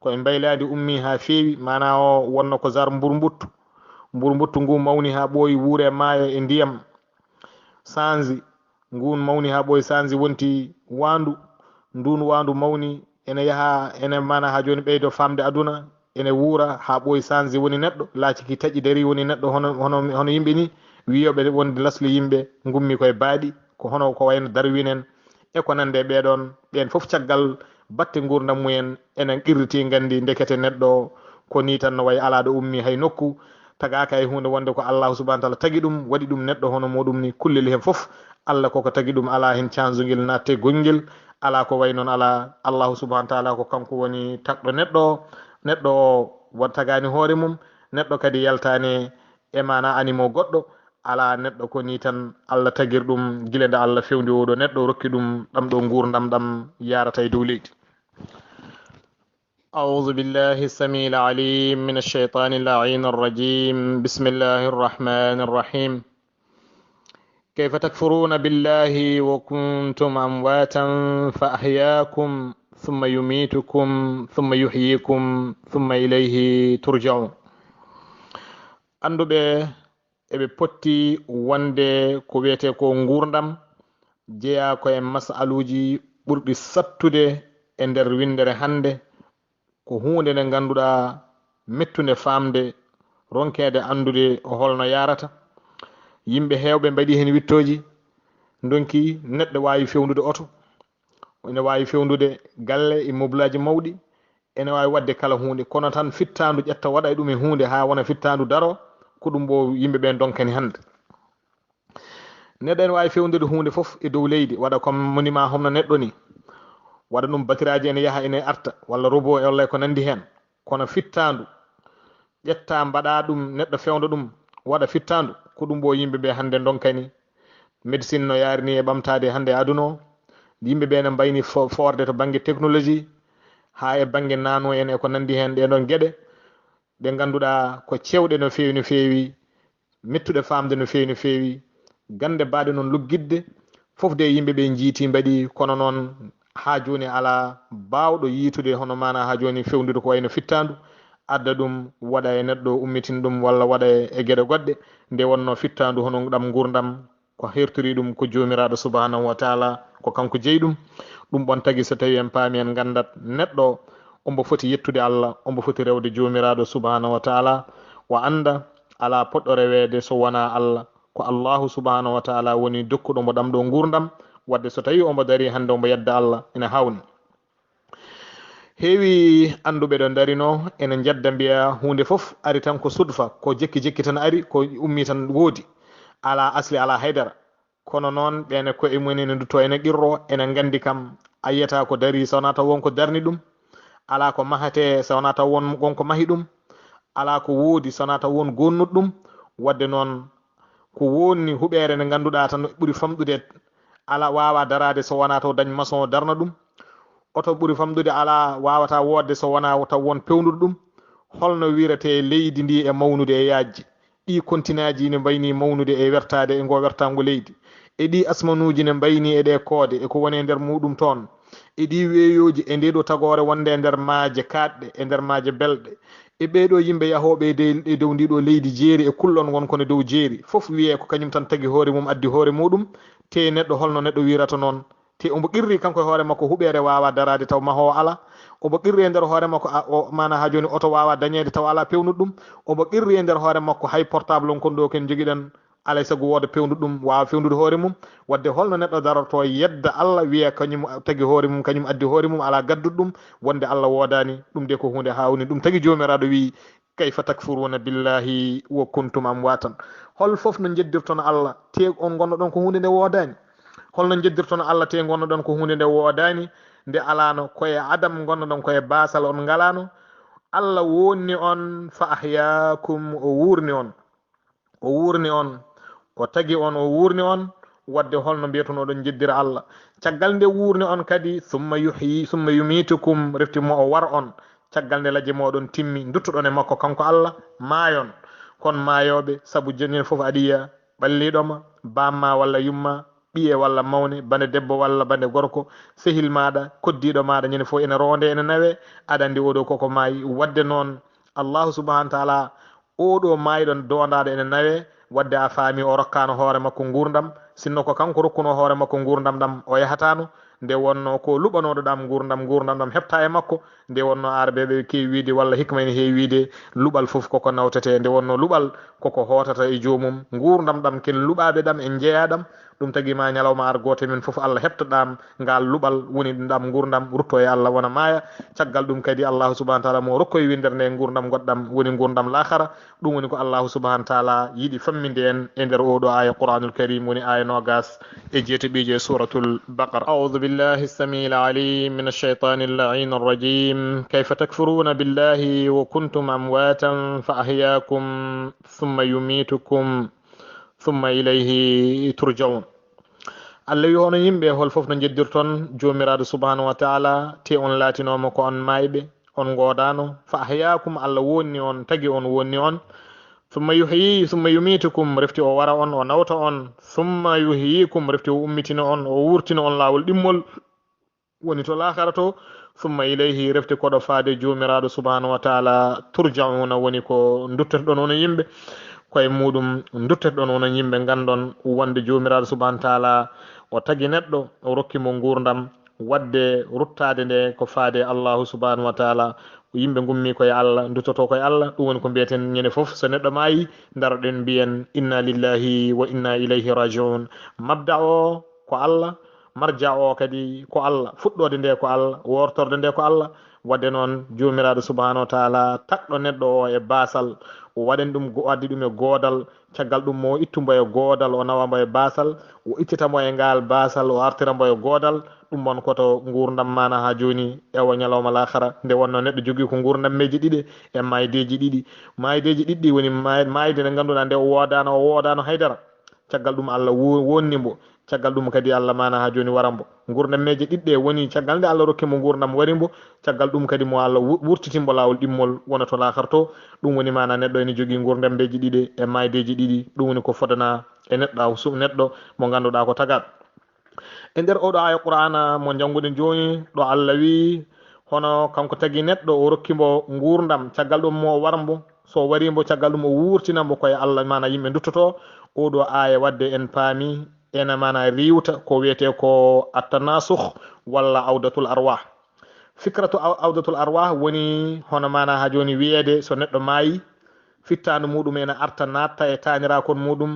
koye mbayladi ummi ha fewi mana o wonno ko jar mburbuttu ngu mawni ha ɓooyi wuure maayo e ndiyam sanji ngun mawni ha ɓooyi sanji wonti wandu ndun wandu mawni ene yaha ene mana ha joni ɓeydo famde aduna ene wuura ha ɓooyi sansi woni neɗɗo laaciki taƴi dari woni neɗɗo hono yimɓe ni wiyoɓe wonde laslu yimɓe gummi koye baaɗi ko hono ko wayno darwinen e ko nande ɓeɗon ɓen foof caggal batte gurdam mumen enen qirriti gandi ndekete neɗɗo ko ni tan no wayi ala ɗo ummi hay nokku tagaka e hunde wonde ko allahu subahana taala tagui ɗum waɗi ɗum neɗɗo hono muɗum ni kullel hen foof allah koko tagui ɗum ala hen canzuguel natte gonguel ala ko way noon ala allahu subahana taala ko kanko woni tagɗo neɗɗo o wat tagani hoore mum neɗɗo kadi yaltani e mana animo goɗɗo ala neɗɗo ko ni tan allah tagir ɗum guila nde allah fewndi oɗo neɗɗo rokki ɗum ɗam ɗo gurdam ɗam yarata e dow leydi. أعوذ بالله السميع العليم من الشيطان اللعين الرجيم بسم الله الرحمن الرحيم كيف تكفرون بالله وكنتم أمواتا فأحياكم ثم يميتكم ثم يحييكم ثم إليه ترجعون anduɓe eɓe potti wonde ko wiyete ko gurdam jeeya koye masaluji ɓurɗi sattude e nder windere hande ko hunde nde ganduɗa mettude famde ronkede andude holno yarata yimɓe hewɓe mbaɗi hen wittoji donki neɗɗo wawi fewnude oto ene wawi fewnude galle e moblaji mawɗi ene wawi wadde kala hunde kono tan fittandu ƴetta waɗa e ɗum e hunde ha wona fittandu daro ko ɗum bo yimɓeɓe donkani hande neɗɗo ene wawi fewnude hunde foof e dow leydi waɗa comme monima homno neɗɗo ni waɗa ɗum batiraji ene yaaha ene arta walla robot walla ko nandi hen kono fittandu ƴetta mbaɗa ɗum neɗɗo fewna ɗum waɗa fittandu ko ɗum bo yimɓeɓe hande donkani médecine no yarini e ɓamtade hande aduna o yimɓeɓe ne mbayni forde to banggue technologie ha e banggue nano en e ko nandi hen ɗeɗon gueɗe ɗe ganduɗa ko cewɗe no fewi no fewi mettuɗe famde no fewi no fewi gande baɗe noon luggidde foof de yimɓeɓe jiiti mbaɗi kono noon ha joni ala bawɗo yiitude hono mana ha joni fewnude ko wayno fittandu adda ɗum waɗa e neɗɗo ummitin ɗum walla waɗa e gueɗe goɗɗe nde wonno fittandu hono ɗam gurdam ko hertori ɗum ko jomiraɗo subhanahu wa taala ko kanko jeeyi ɗum ɓon tagui so tawi en paami en gandat neɗɗo ombo foti yettude allah ombo foti rewde jomiraɗo subhanahu wa taala o anda ala poɗɗo rewede so wona allah ko allahu subhanahu wa taala woni dokkuɗo mo ɗam ɗo gurdam wadde so tawi omo dari hande omo yedda allah ene hawni heewi anduɓe ɗo darino ene jadda mbiya hunde foof ari tan ko sudfa ko jekki jekki tan ari ko ummi tan woodi ala asli ala haydara kono noon ɓene ko e mumen ene dutto ene qirro ene gandi kam a yiyata ko dari sowona taw wonko darni ɗum ala ko mahate sowona taw wonko mahi ɗum ala ko woodi sowona taw won gonnuɗo ɗum wadde noon ko wonni huɓere nde ganduɗa tan ɓuuri famɗude ala wawa darade so wona taw dañ maçon darna ɗum oto ɓuuri famɗude ala wawata wodde so wona taw won pewnude ɗum holno wirete leydi ndi e mawnude e yajji ɗi continaji ne mbayni mawnude e wertade e ngo wertango leydi e ɗi asmanuji ne mbayni e ɗe koode e ko woni e nder muɗum toon e ɗi weeyoji e ndeɗo tagore wonde e nder maaje kaɗɗe e nder maaje belɗe e ɓeɗo yimɓe yahoɓe e dow ndiɗo leydi jeeri e kullon wonkone dow jeeri foof wiye ko kañum tan tagui hoore mum addi hoore muɗum te neɗɗo holno neɗɗo wirata noon te omo qirri kanko e hoore makko huɓere wawa darade taw mahowo ala omo qirri e nder hoore makko mana ha joni oto wawa dañede taw ala pewnude ɗum omo qirri e nder hoore makko hay portable on kon ɗo ken joguiɗen alay saago wooda pewnude ɗum wawa fewnude hoore mum wadde holno neɗɗo darorto yedda allah wiya kañum tagui hoore mum kañum addi hoore mum ala gaddude ɗum wonde allah wodani ɗum de ko hunde hawni ɗum tagui jomiraɗo wi kayfa takfuruna billahi wa kuntum amwatan hol foof no jeddirtono allah te on gonno ɗon ko hunde nde wodani holno jeddirtono allah te gonno ɗon ko hunde nde wodani nde alano koye adam gonno ɗon koye basal on ngalano allah wonni on fa ahyakum o wurni on o tagi on o wurni on wadde holno mbiyetonoɗon jeddira allah caggal nde wurni on kadi summa yumitukum reftimo o war on caggal nde laaje moɗon timmi duttoɗon e makko kanko allah maayon kon maayoɓe saabu joninen foof aɗiya ɓalliɗoma bamma walla yumma ɓiye walla mawne bande debbo walla bande gorko sehil maɗa koddiɗo maɗa ñande fof ene ronde ene nawe aɗa andi oɗo koko maayi wadde noon allahu subahana taala oɗo maayiɗon dondaɗo ene nawe wadde a faami o rokkano hoore makko gurdam sinno ko kanko rokkuno hoore makko gurdam ɗam o yahatano nde wonno ko luɓanoɗo ɗam gurdam ɗam heɓta e makko nde wonno arɓeɓe kewi wiide walla hikma ene heewi wiide luɓal foof koko nawtete nde wonno luɓal koko hotata e jomum gurdam ɗam ken luɓaɓe ɗam en jeeyaɗam ɗum tagui ma ñalawma ar goto men foof Allah heɓtaɗam ngal luɓal woni ɗam gurdam rutto e Allah wona maaya caggal ɗum kadi Allah subhanahu wa taala mo rokkoye windere nde gurdam goɗɗam woni gurdam lahara ɗum woni ko Allah subhanahu wa taala yiiɗi famminde en e nder oɗo aya Qur'anul Karim woni aya nogas e jeeteɓiji suratul Baqara a'udhu billahi as-sami'il alim min ash-shaytanir la'inir rajim kayfa takfuruna billahi wa kuntum amwatan fa ahyaakum thumma yumitukum thumma ilayhi turja'un Allah wi hono yimɓe hol foof no jeddirton jomiraɗo subhanahu wa taala te on laatinoma ko on mayɓe on godano fa ahyaakum Allah wonni on tagi on wonni on thumma yumitukum refti o wara on o nawta on thumma yuhyikum refti o ummitina on o wurtina on lawol ɗimmol woni to lahara to thumma ilayhi refti koɗo faade jomiraɗo subhanahu wa taala turja'una woni ko duttotoɗon onon yimɓe koye muɗum duttotoɗon onon yimɓe gandon wonde jomiraɗo subhanahu wa taala o tagi neɗɗo o rokkimo gurdam wadde ruttade nde ko faade Allahu subhanahu wa taala yimɓe gummi koye Allah duttoto koye Allah ɗum woni ko mbiyeten ñande foof so neɗɗo maayi daroɗen mbiyen inna lillahi wa inna ilayhi raji'un mabda o ko Allah marja o kadi ko Allah fuɗɗode nde ko Allah wortorde nde ko Allah wadde noon jomiraɗo subhanahu wa taala taɗɗo neɗɗo o e basal o waɗen ɗum addi ɗum e goodal caggal ɗum mo ittumbo e goodal o nawamo e basal o ittitamo e ngal basal o artiramo e goodal ɗum won koto gurdam mana ha joni ewa ñalawma lahara nde wonno neɗɗo jogui ko gurdam meji ɗiɗi e maydeji ɗiɗi maydeji ɗiɗɗi woni mayde nde ganduɗa nde o wodano haydara caggal ɗum Allah wonnimo caggal ɗum kadi Allah mana ha joni warambo gurdam meje ɗiɗɗe woni caggal nde Allah rokkimo gurdam warimbo caggal ɗum kadi mo Allah wurtitimbo lawol ɗimmol wona to laharto ɗum woni mana neɗɗo ene jogui gurdam beji ɗiɗi e maydeji ɗiɗi ɗum woni ko fodana e neɗɗo mo ganduɗa ko tagat e nder oɗo aya Qur'ana mo jangguɗen joni ɗo Allah wi hono kanko tagi neɗɗo o rokkimo gurdam caggal ɗum mo warambo so warimbo caggal ɗum o wurtinambo koye Allah mana yimɓe duttoto oɗo aya wadde en paami ena mana riwta ko wiyete ko attanasukh walla awdatul arwah fikratu awdatul arwah woni hono mana ha joni wiyede so neɗɗo maayi fittanu muɗum ena arta natta e tañirakon muɗum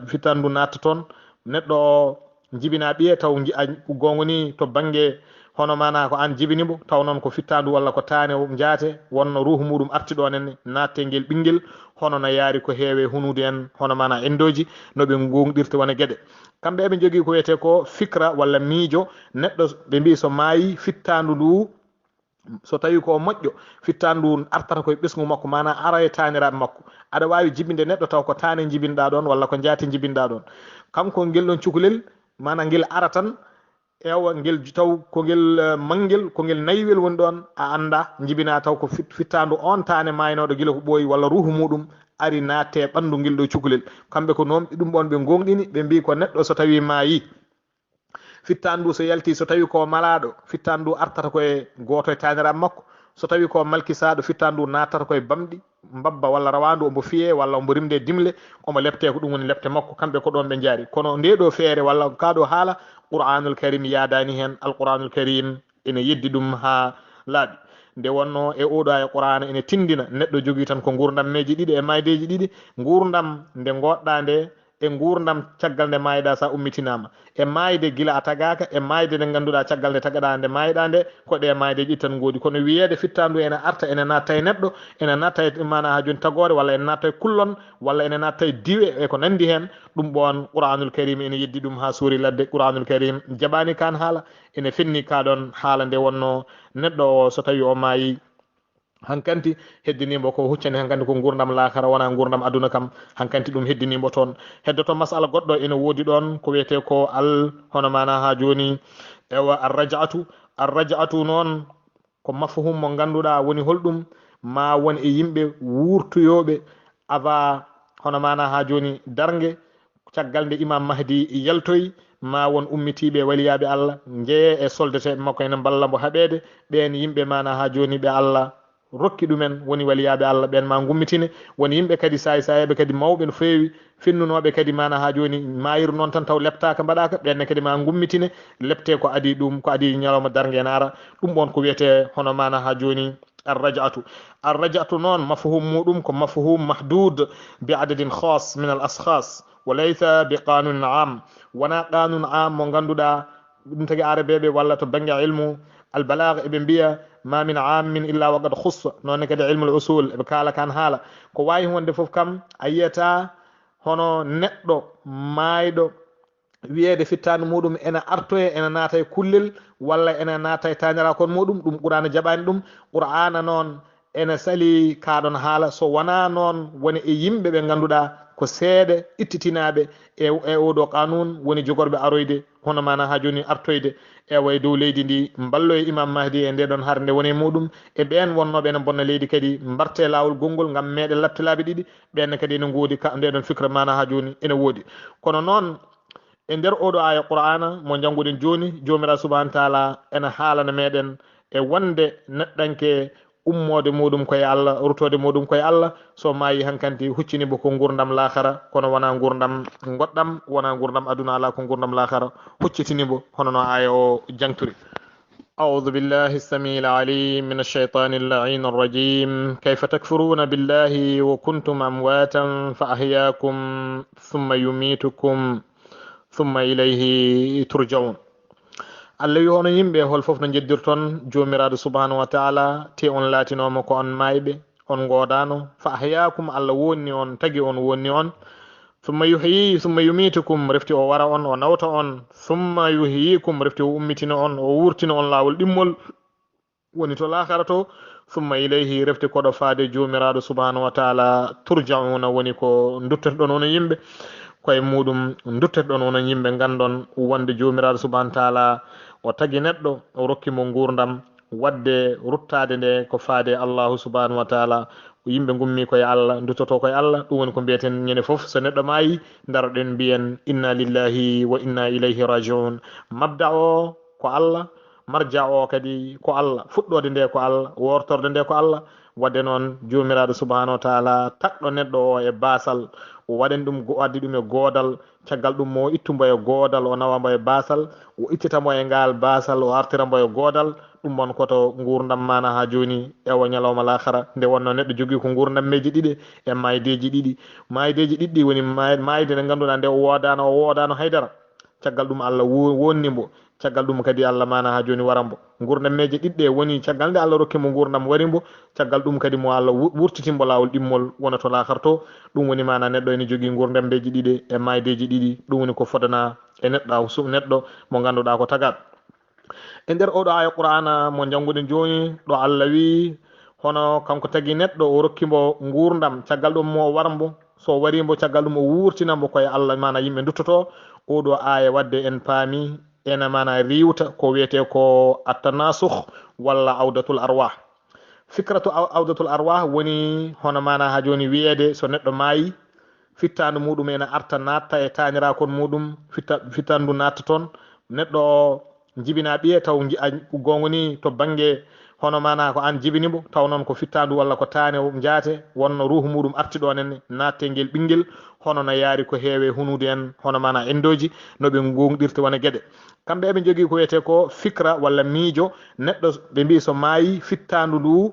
fittandu natta toon neɗɗo o jibina ɓiye taw gongoni to banggue hono mana ko an jibinimo taw noon ko fittandu walla ko tane jaate wonno ruhu muɗum arti ɗon en natte ngel ɓinguel hono no yaari ko heewe hunude en hono mana endoji noɓe gonɗirta wona gueɗe kamɓe eɓe jogui ko wiyete ko fikra walla miijo neɗɗo ɓe mbi so maayi fittandu ndu so tawi ko moƴƴo fittandu artata koye ɓesgu makko mana ara e taniraɓe makko aɗa wawi jibinde neɗɗo taw ko tane jibinɗa ɗon walla ko jaati jibinɗa ɗon kanko guel ɗon cukalel mana guel ara tan ewa guel taw ko guel manguel ko guel nayiwel woni ɗon a anda jibina taw ko fittandu on tane maynoɗo guila ko ɓooyi walla ruhu muɗum ari natte ɓandu guel ɗo cukalel kamɓe ko noon ɗum ɓon ɓe gonɗini ɓe mbi ko neɗɗo so tawi maayi fittandu so yalti so tawi ko malaɗo fittandu artata koye goto e taniraɓe makko so tawi ko malkisaɗo fittandu nattata koye bamɗi mbabba walla rawandu omo fiye walla omo rimde dimle omo lepte ko ɗum woni lepte makko kamɓe ko ɗon ɓe jaari kono ndeɗo feere walla kaɗo haala Qur'anul Karim yadani hen Al-Qur'anul Karim ene yeddi ɗum ha laaɓi nde wonno e oɗo aya Qur'ana ene tindina neɗɗo jogui tan ko gurdam meji ɗiɗi e maydeji ɗiɗi gurdam nde goɗɗa nde e gurdam caggal nde mayɗa sa ummitinama e mayde guila a tagaka e mayde nde ganduɗa caggal nde tagaɗa nde mayɗa nde ko ɗe maydeji tan goodi kono wiyede fittandu ene arta ene natta e neɗɗo ene natta e mana ha joni tagore walla ene natta e kullon walla ene natta e diwe e ko nandi hen ɗum ɓon Qur'anul Karim ene yeddi ɗum ha suuri ladde Qur'anul Karim jaɓani kan haala ene fenni ka ɗon haala nde wonno neɗɗo o so tawi o maayi hankanti heddinimo ko huccani hankanti ko gurdam lakara wona gurdam aduna kam hankanti ɗum heddinimo toon heddoto masala goɗɗo ene woodi ɗon ko wiyete ko hono mana ha joni ewa arraja'atu noon ko mafhum mo ganduɗa woni holɗum ma won e yimɓe wurtoyoɓe ava hono mana ha joni dargue caggal nde imam mahdi yaltoyi ma won ummitiɓe waliyaɓe Allah jeeye e soldete makko ene balla mbo haɓede ɓen yimɓe mana ha joni ɓe Allah rokki ɗumen woni waliyaɓe Allah ɓen ma gummitine woni yimɓe kadi sayaɓe kadi mawɓe no feewi finnunoɓe kadi mana ha joni mayir noon tan taw leptaka mbaɗaka ɓenne kadi ma gummitine lepte ko adi ɗum ko adi ñalawma dargue en ara ɗum ɗon ko wiyete hono mana ha joni arrajatu noon mafhum muɗum ko mafhum mahdud bi adadin khas min al ashas wa laysa bi qanun am wona qanun am mo ganduɗa ɗum tagui arabeɓe walla to banggue ilmu albalagh eɓe mbiya ma min amin illa waqad khussa noon kadi ilmu l usul eɓe kala kan haala ko wawi wonde foof kam a yiyata hono neɗɗo mayɗo wiyede fittande muɗum ene artoye ene naata e kullel walla ene naata e tanirakon muɗum ɗum qur'ana jaɓani ɗum qur'ana noon ene sali kaɗon haala so wona noon woni e yimɓe ɓe ganduɗa ko seeɗa ittitinaɓe e oɗo qanun woni jogorɓe aroyde hono mana ha joni artoyde e way dow leydi ndi mballo e imam mahdi e ndeɗon har nde woni muɗum e ɓen wonnoɓe ene bonna leydi kadi mbarte lawol gongol gam meɗe labtilaɓe ɗiɗi ɓenne kadi ene goodi ndeɗon fikra mana ha joni ene woodi kono noon e nder oɗo aya qur'ana mo janguɗen joni jomiraɗo subahana taala ene haalana meɗen e wonde neɗɗanke ummode muɗum koye Allah rutode muɗum koye Allah so mayi hankanti huccinimo ko gurdam lahara kono wona gurdam goɗɗam wona gurdam aduna ala ko gurdam lahara huccitinimo hono no aya o jangturi أعوذ بالله السميع العليم من الشيطان اللعين الرجيم كيف تكفرون بالله وكنتم أمواتا فأحياكم ثم يميتكم ثم إليه ترجعون Allah wi hono yimɓe hol fof no jeddirton jomiraɗo subhanahu wa taala te on laatinoma ko on mayɓe on godano fa ahyakum Allah wonni on tagi on wonni on summa yuhyi summa yumitukum refti o wara on o nawta on summa yuhyikum refti o ummitina on o wurtina on lawol ɗimmol woni to lahara to summa ilayhi refti koɗo faade jomiraɗo subhanahu wa taala turjauna woni ko duttotoɗon ono yimɓe koye muɗum duttotoɗon ono yimɓe gandon wonde jomiraɗo subhanahu wa taala o tagi neɗɗo o rokkimo gurdam wadde ruttade nde ko faade allahu subhanahu wa taala yimɓe gummi koye Allah duttoto koye Allah ɗum woni ko mbiyeten ñande foof so neɗɗo maayi daroɗen mbiyen inna lillahi wa inna ilayhi rajiun mabda o ko Allah marja o kadi ko Allah fuɗɗode nde ko Allah wortorde nde ko Allah wadde noon jomiraɗo subhanahu wa taala taɗɗo neɗɗo o e basal o waɗen ɗum addi ɗum e goodal caggal ɗum mo ittumbo e goodal o nawamo e basal o ittitamo e ngal basal o artirambo e goodal ɗum won koto gurdam mana ha joni ewo ñalawma lahara nde wonno neɗɗo jogui ko gurdam meji ɗiɗi e maydeji ɗiɗi maydeji ɗiɗɗi woni mayde nde ganduɗa nde o wodano haydara caggal ɗum Allah wonnimo caggal ɗum kadi Allah mana ha joni warambo gurdam meje ɗiɗɗe woni caggal nde Allah rokkimo gurdam warimbo caggal ɗum kadi mo Allah wurtitimbo lawol ɗimmol wona to lahara to ɗum woni mana neɗɗo ene jogui gurdam beji ɗiɗi e maydeji ɗiɗi ɗum woni ko fodana e neɗɗo mo ganduɗa ko tagat e nder oɗo aya qur'ana mo janguɗen joni ɗo Allah wi hono kanko tagi neɗɗo o rokkimo gurdam caggal ɗum mo warambo so warimbo caggal ɗum o wurtinambo koye Allah mana yimɓe duttoto oɗo aya wadde en paami ena mana riwta ko wiyete ko attanasukh walla awdatul arwah fikratu awdatul arwah woni hono mana ha joni wiyede so neɗɗo maayi fittandu muɗum ene arta natta e tanirakon muɗum fittandu natta toon neɗɗo o jibina ɓiye taw gongoni to banggue hono mana ko an jibinimo taw noon ko fittandu walla ko tane jaate wonno ruhu muɗum arti ɗon en natte ngel ɓinguel hono no yaari ko heewe hunude en hono mana endoji noɓe gonɗirta wona gueɗe kamɓe eɓe jogui ko wiyete ko fikra walla miijo neɗɗo ɓe mbi so maayi fittandu ndu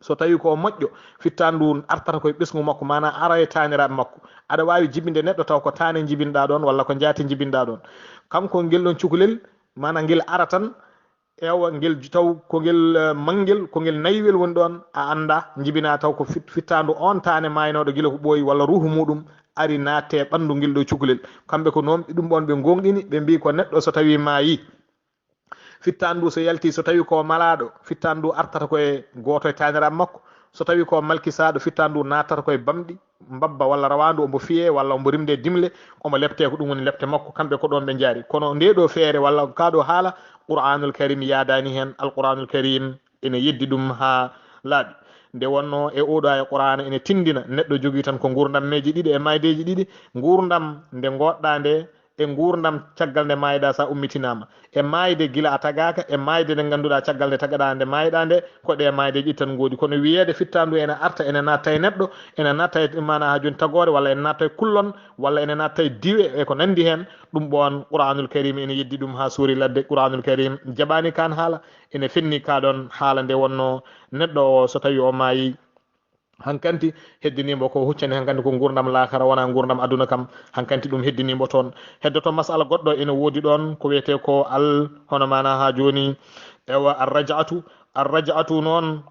so tawi ko moƴƴo fittandu artata koye ɓesgu makko mana ara e taniraɓe makko aɗa wawi jibinde neɗɗo taw ko tane jibinɗa ɗon walla ko jaati jibinɗa ɗon kanko guel ɗon cukalel mana guel ara tan ewa guel taw ko guel manguel ko guel nayiwel woni ɗon a anda jibina taw ko fittandu on tane maynoɗo guila ko ɓooyi walla ruhu muɗum ari natte ɓandu guel ɗo cukalel kamɓe ko noon ɗum ɗon ɓe gonɗini ɓe mbi ko neɗɗo so tawi maayi fittandu so yalti so tawi ko malaɗo fittandu artata koye goto e taniraɓe makko so tawi ko malkisaɗo fittandu nattata koye bamɗi mbabba walla rawandu omo fiye walla omo rimde dimle omo lepte ko ɗum woni lepte makko kamɓe ko ɗon ɓe jaari kono ndeɗo feere walla kaɗo haala qur'anul karim yadani hen alqur'anul karim ene yeddi ɗum ha laaɓi nde wonno e oɗo aya qur'ana ene tindina neɗɗo jogui tan ko gurdam meji ɗiɗi e maydeji ɗiɗi gurdam nde goɗɗa nde e gurdam caggal nde mayɗa sa ummitinama e mayde gila a tagaka e mayde nde ganduɗa caggal nde tagaɗa nde mayɗa nde ko ɗe mayde ƴittan goodi kono wiyede fittandu ene arta ene natta e neɗɗo ene natta e mana ha joni tagore walla ene natta e kullon walla ene natta e diwe e ko nandi hen ɗum ɓon qur'anul karim ene yeddi ɗum ha suuri ladde qur'anul karim jaɓani kan haala ene fenni kaɗon haala nde wonno neɗɗo o so tawi o maayi hankanti heddinimo ko huccani hankanti ko gurdam lakara wona gurdam aduna kam hankanti ɗum heddinimo toon heddoto masala goɗɗo ene woodi ɗon ko wiyete ko hono mana ha joni ewa arraja'atu noon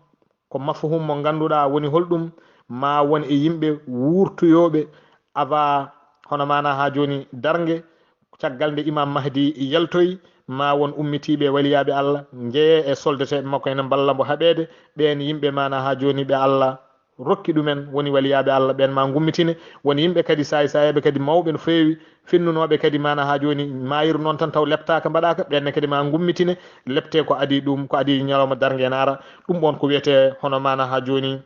ko mafhum mo ganduɗa woni holɗum ma won e yimɓe wurtoyoɓe ava hono mana ha joni dargue caggal nde imam mahdi yaltoyi ma won ummitiɓe waliyaɓe Allah jeeye e soldeteɓe makko ene balla mo haɓede ɓen yimɓe mana ha joni ɓe Allah rokki ɗumen woni waliyaɓe Allah ɓen ma gummitine woni yimɓe kadi sayaɓe kadi mawɓe no fewi finnunoɓe kadi mana ha joni mayir noon tan taw leptaka mbaɗaka ɓenne kadi ma gummitine lepte ko adi ɗum ko adi ñalawma dargue en ara ɗum ɓon ko wiyete hono mana ha joni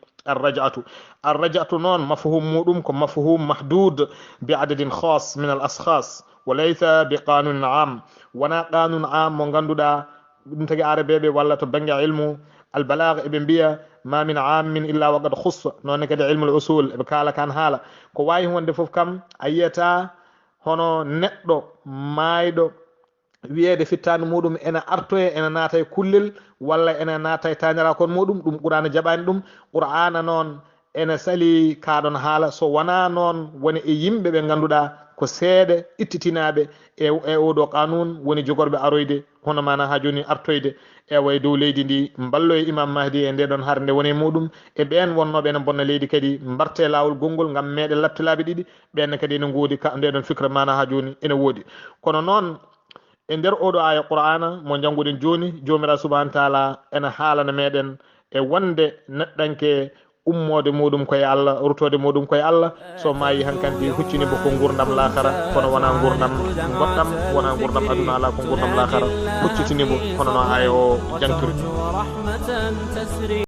arrajatu noon mafhum muɗum ko mafhum mahdud bi adadin khas min al ashas wa laysa bi qanun am wona qanun am mo ganduɗa ɗum tagui arabeɓe walla to banggue ilmu albalagh eɓe mbiya ma min amin illa waqad khussa noon kadi ilmu al usul eɓe kala kan haala ko wawi wonde foof kam a yiyata hono neɗɗo mayɗo wiyede fittanu muɗum ene artoye ene naata e kullel walla ene naata e tañarakon muɗum ɗum qur'ana jaɓani ɗum qur'ana noon ene sali kaɗon haala so wona noon woni e yimɓe ɓe ganduɗa ko seeɗe ittitinaɓe e oɗo qanun woni jogorɓe aroyde hono mana ha joni artoyde ewa e dow leydi ndi ballo e imam mahdi e ndeɗon har nde woni muɗum e ɓen wonnoɓe ene bonna leydi kadi mbarte lawol gongol gam meɗe laptilaɓe ɗiɗi ɓenne kadi ene goodi ndeɗon fikra mana ha joni ene woodi kono noon e nder oɗo aya qur'ana mo jangguɗen joni jomiraɗo subahana taala ene haalana meɗen e wonde neɗɗanke ummode muɗum koye Allah rutode muɗum koye Allah so maayi hankanti huccini bo ko gurdam lakara kono wona gurdam goɗɗam wona gurdam aduna ala ko gurdam lakara huccitinimo kono no aya o jankiri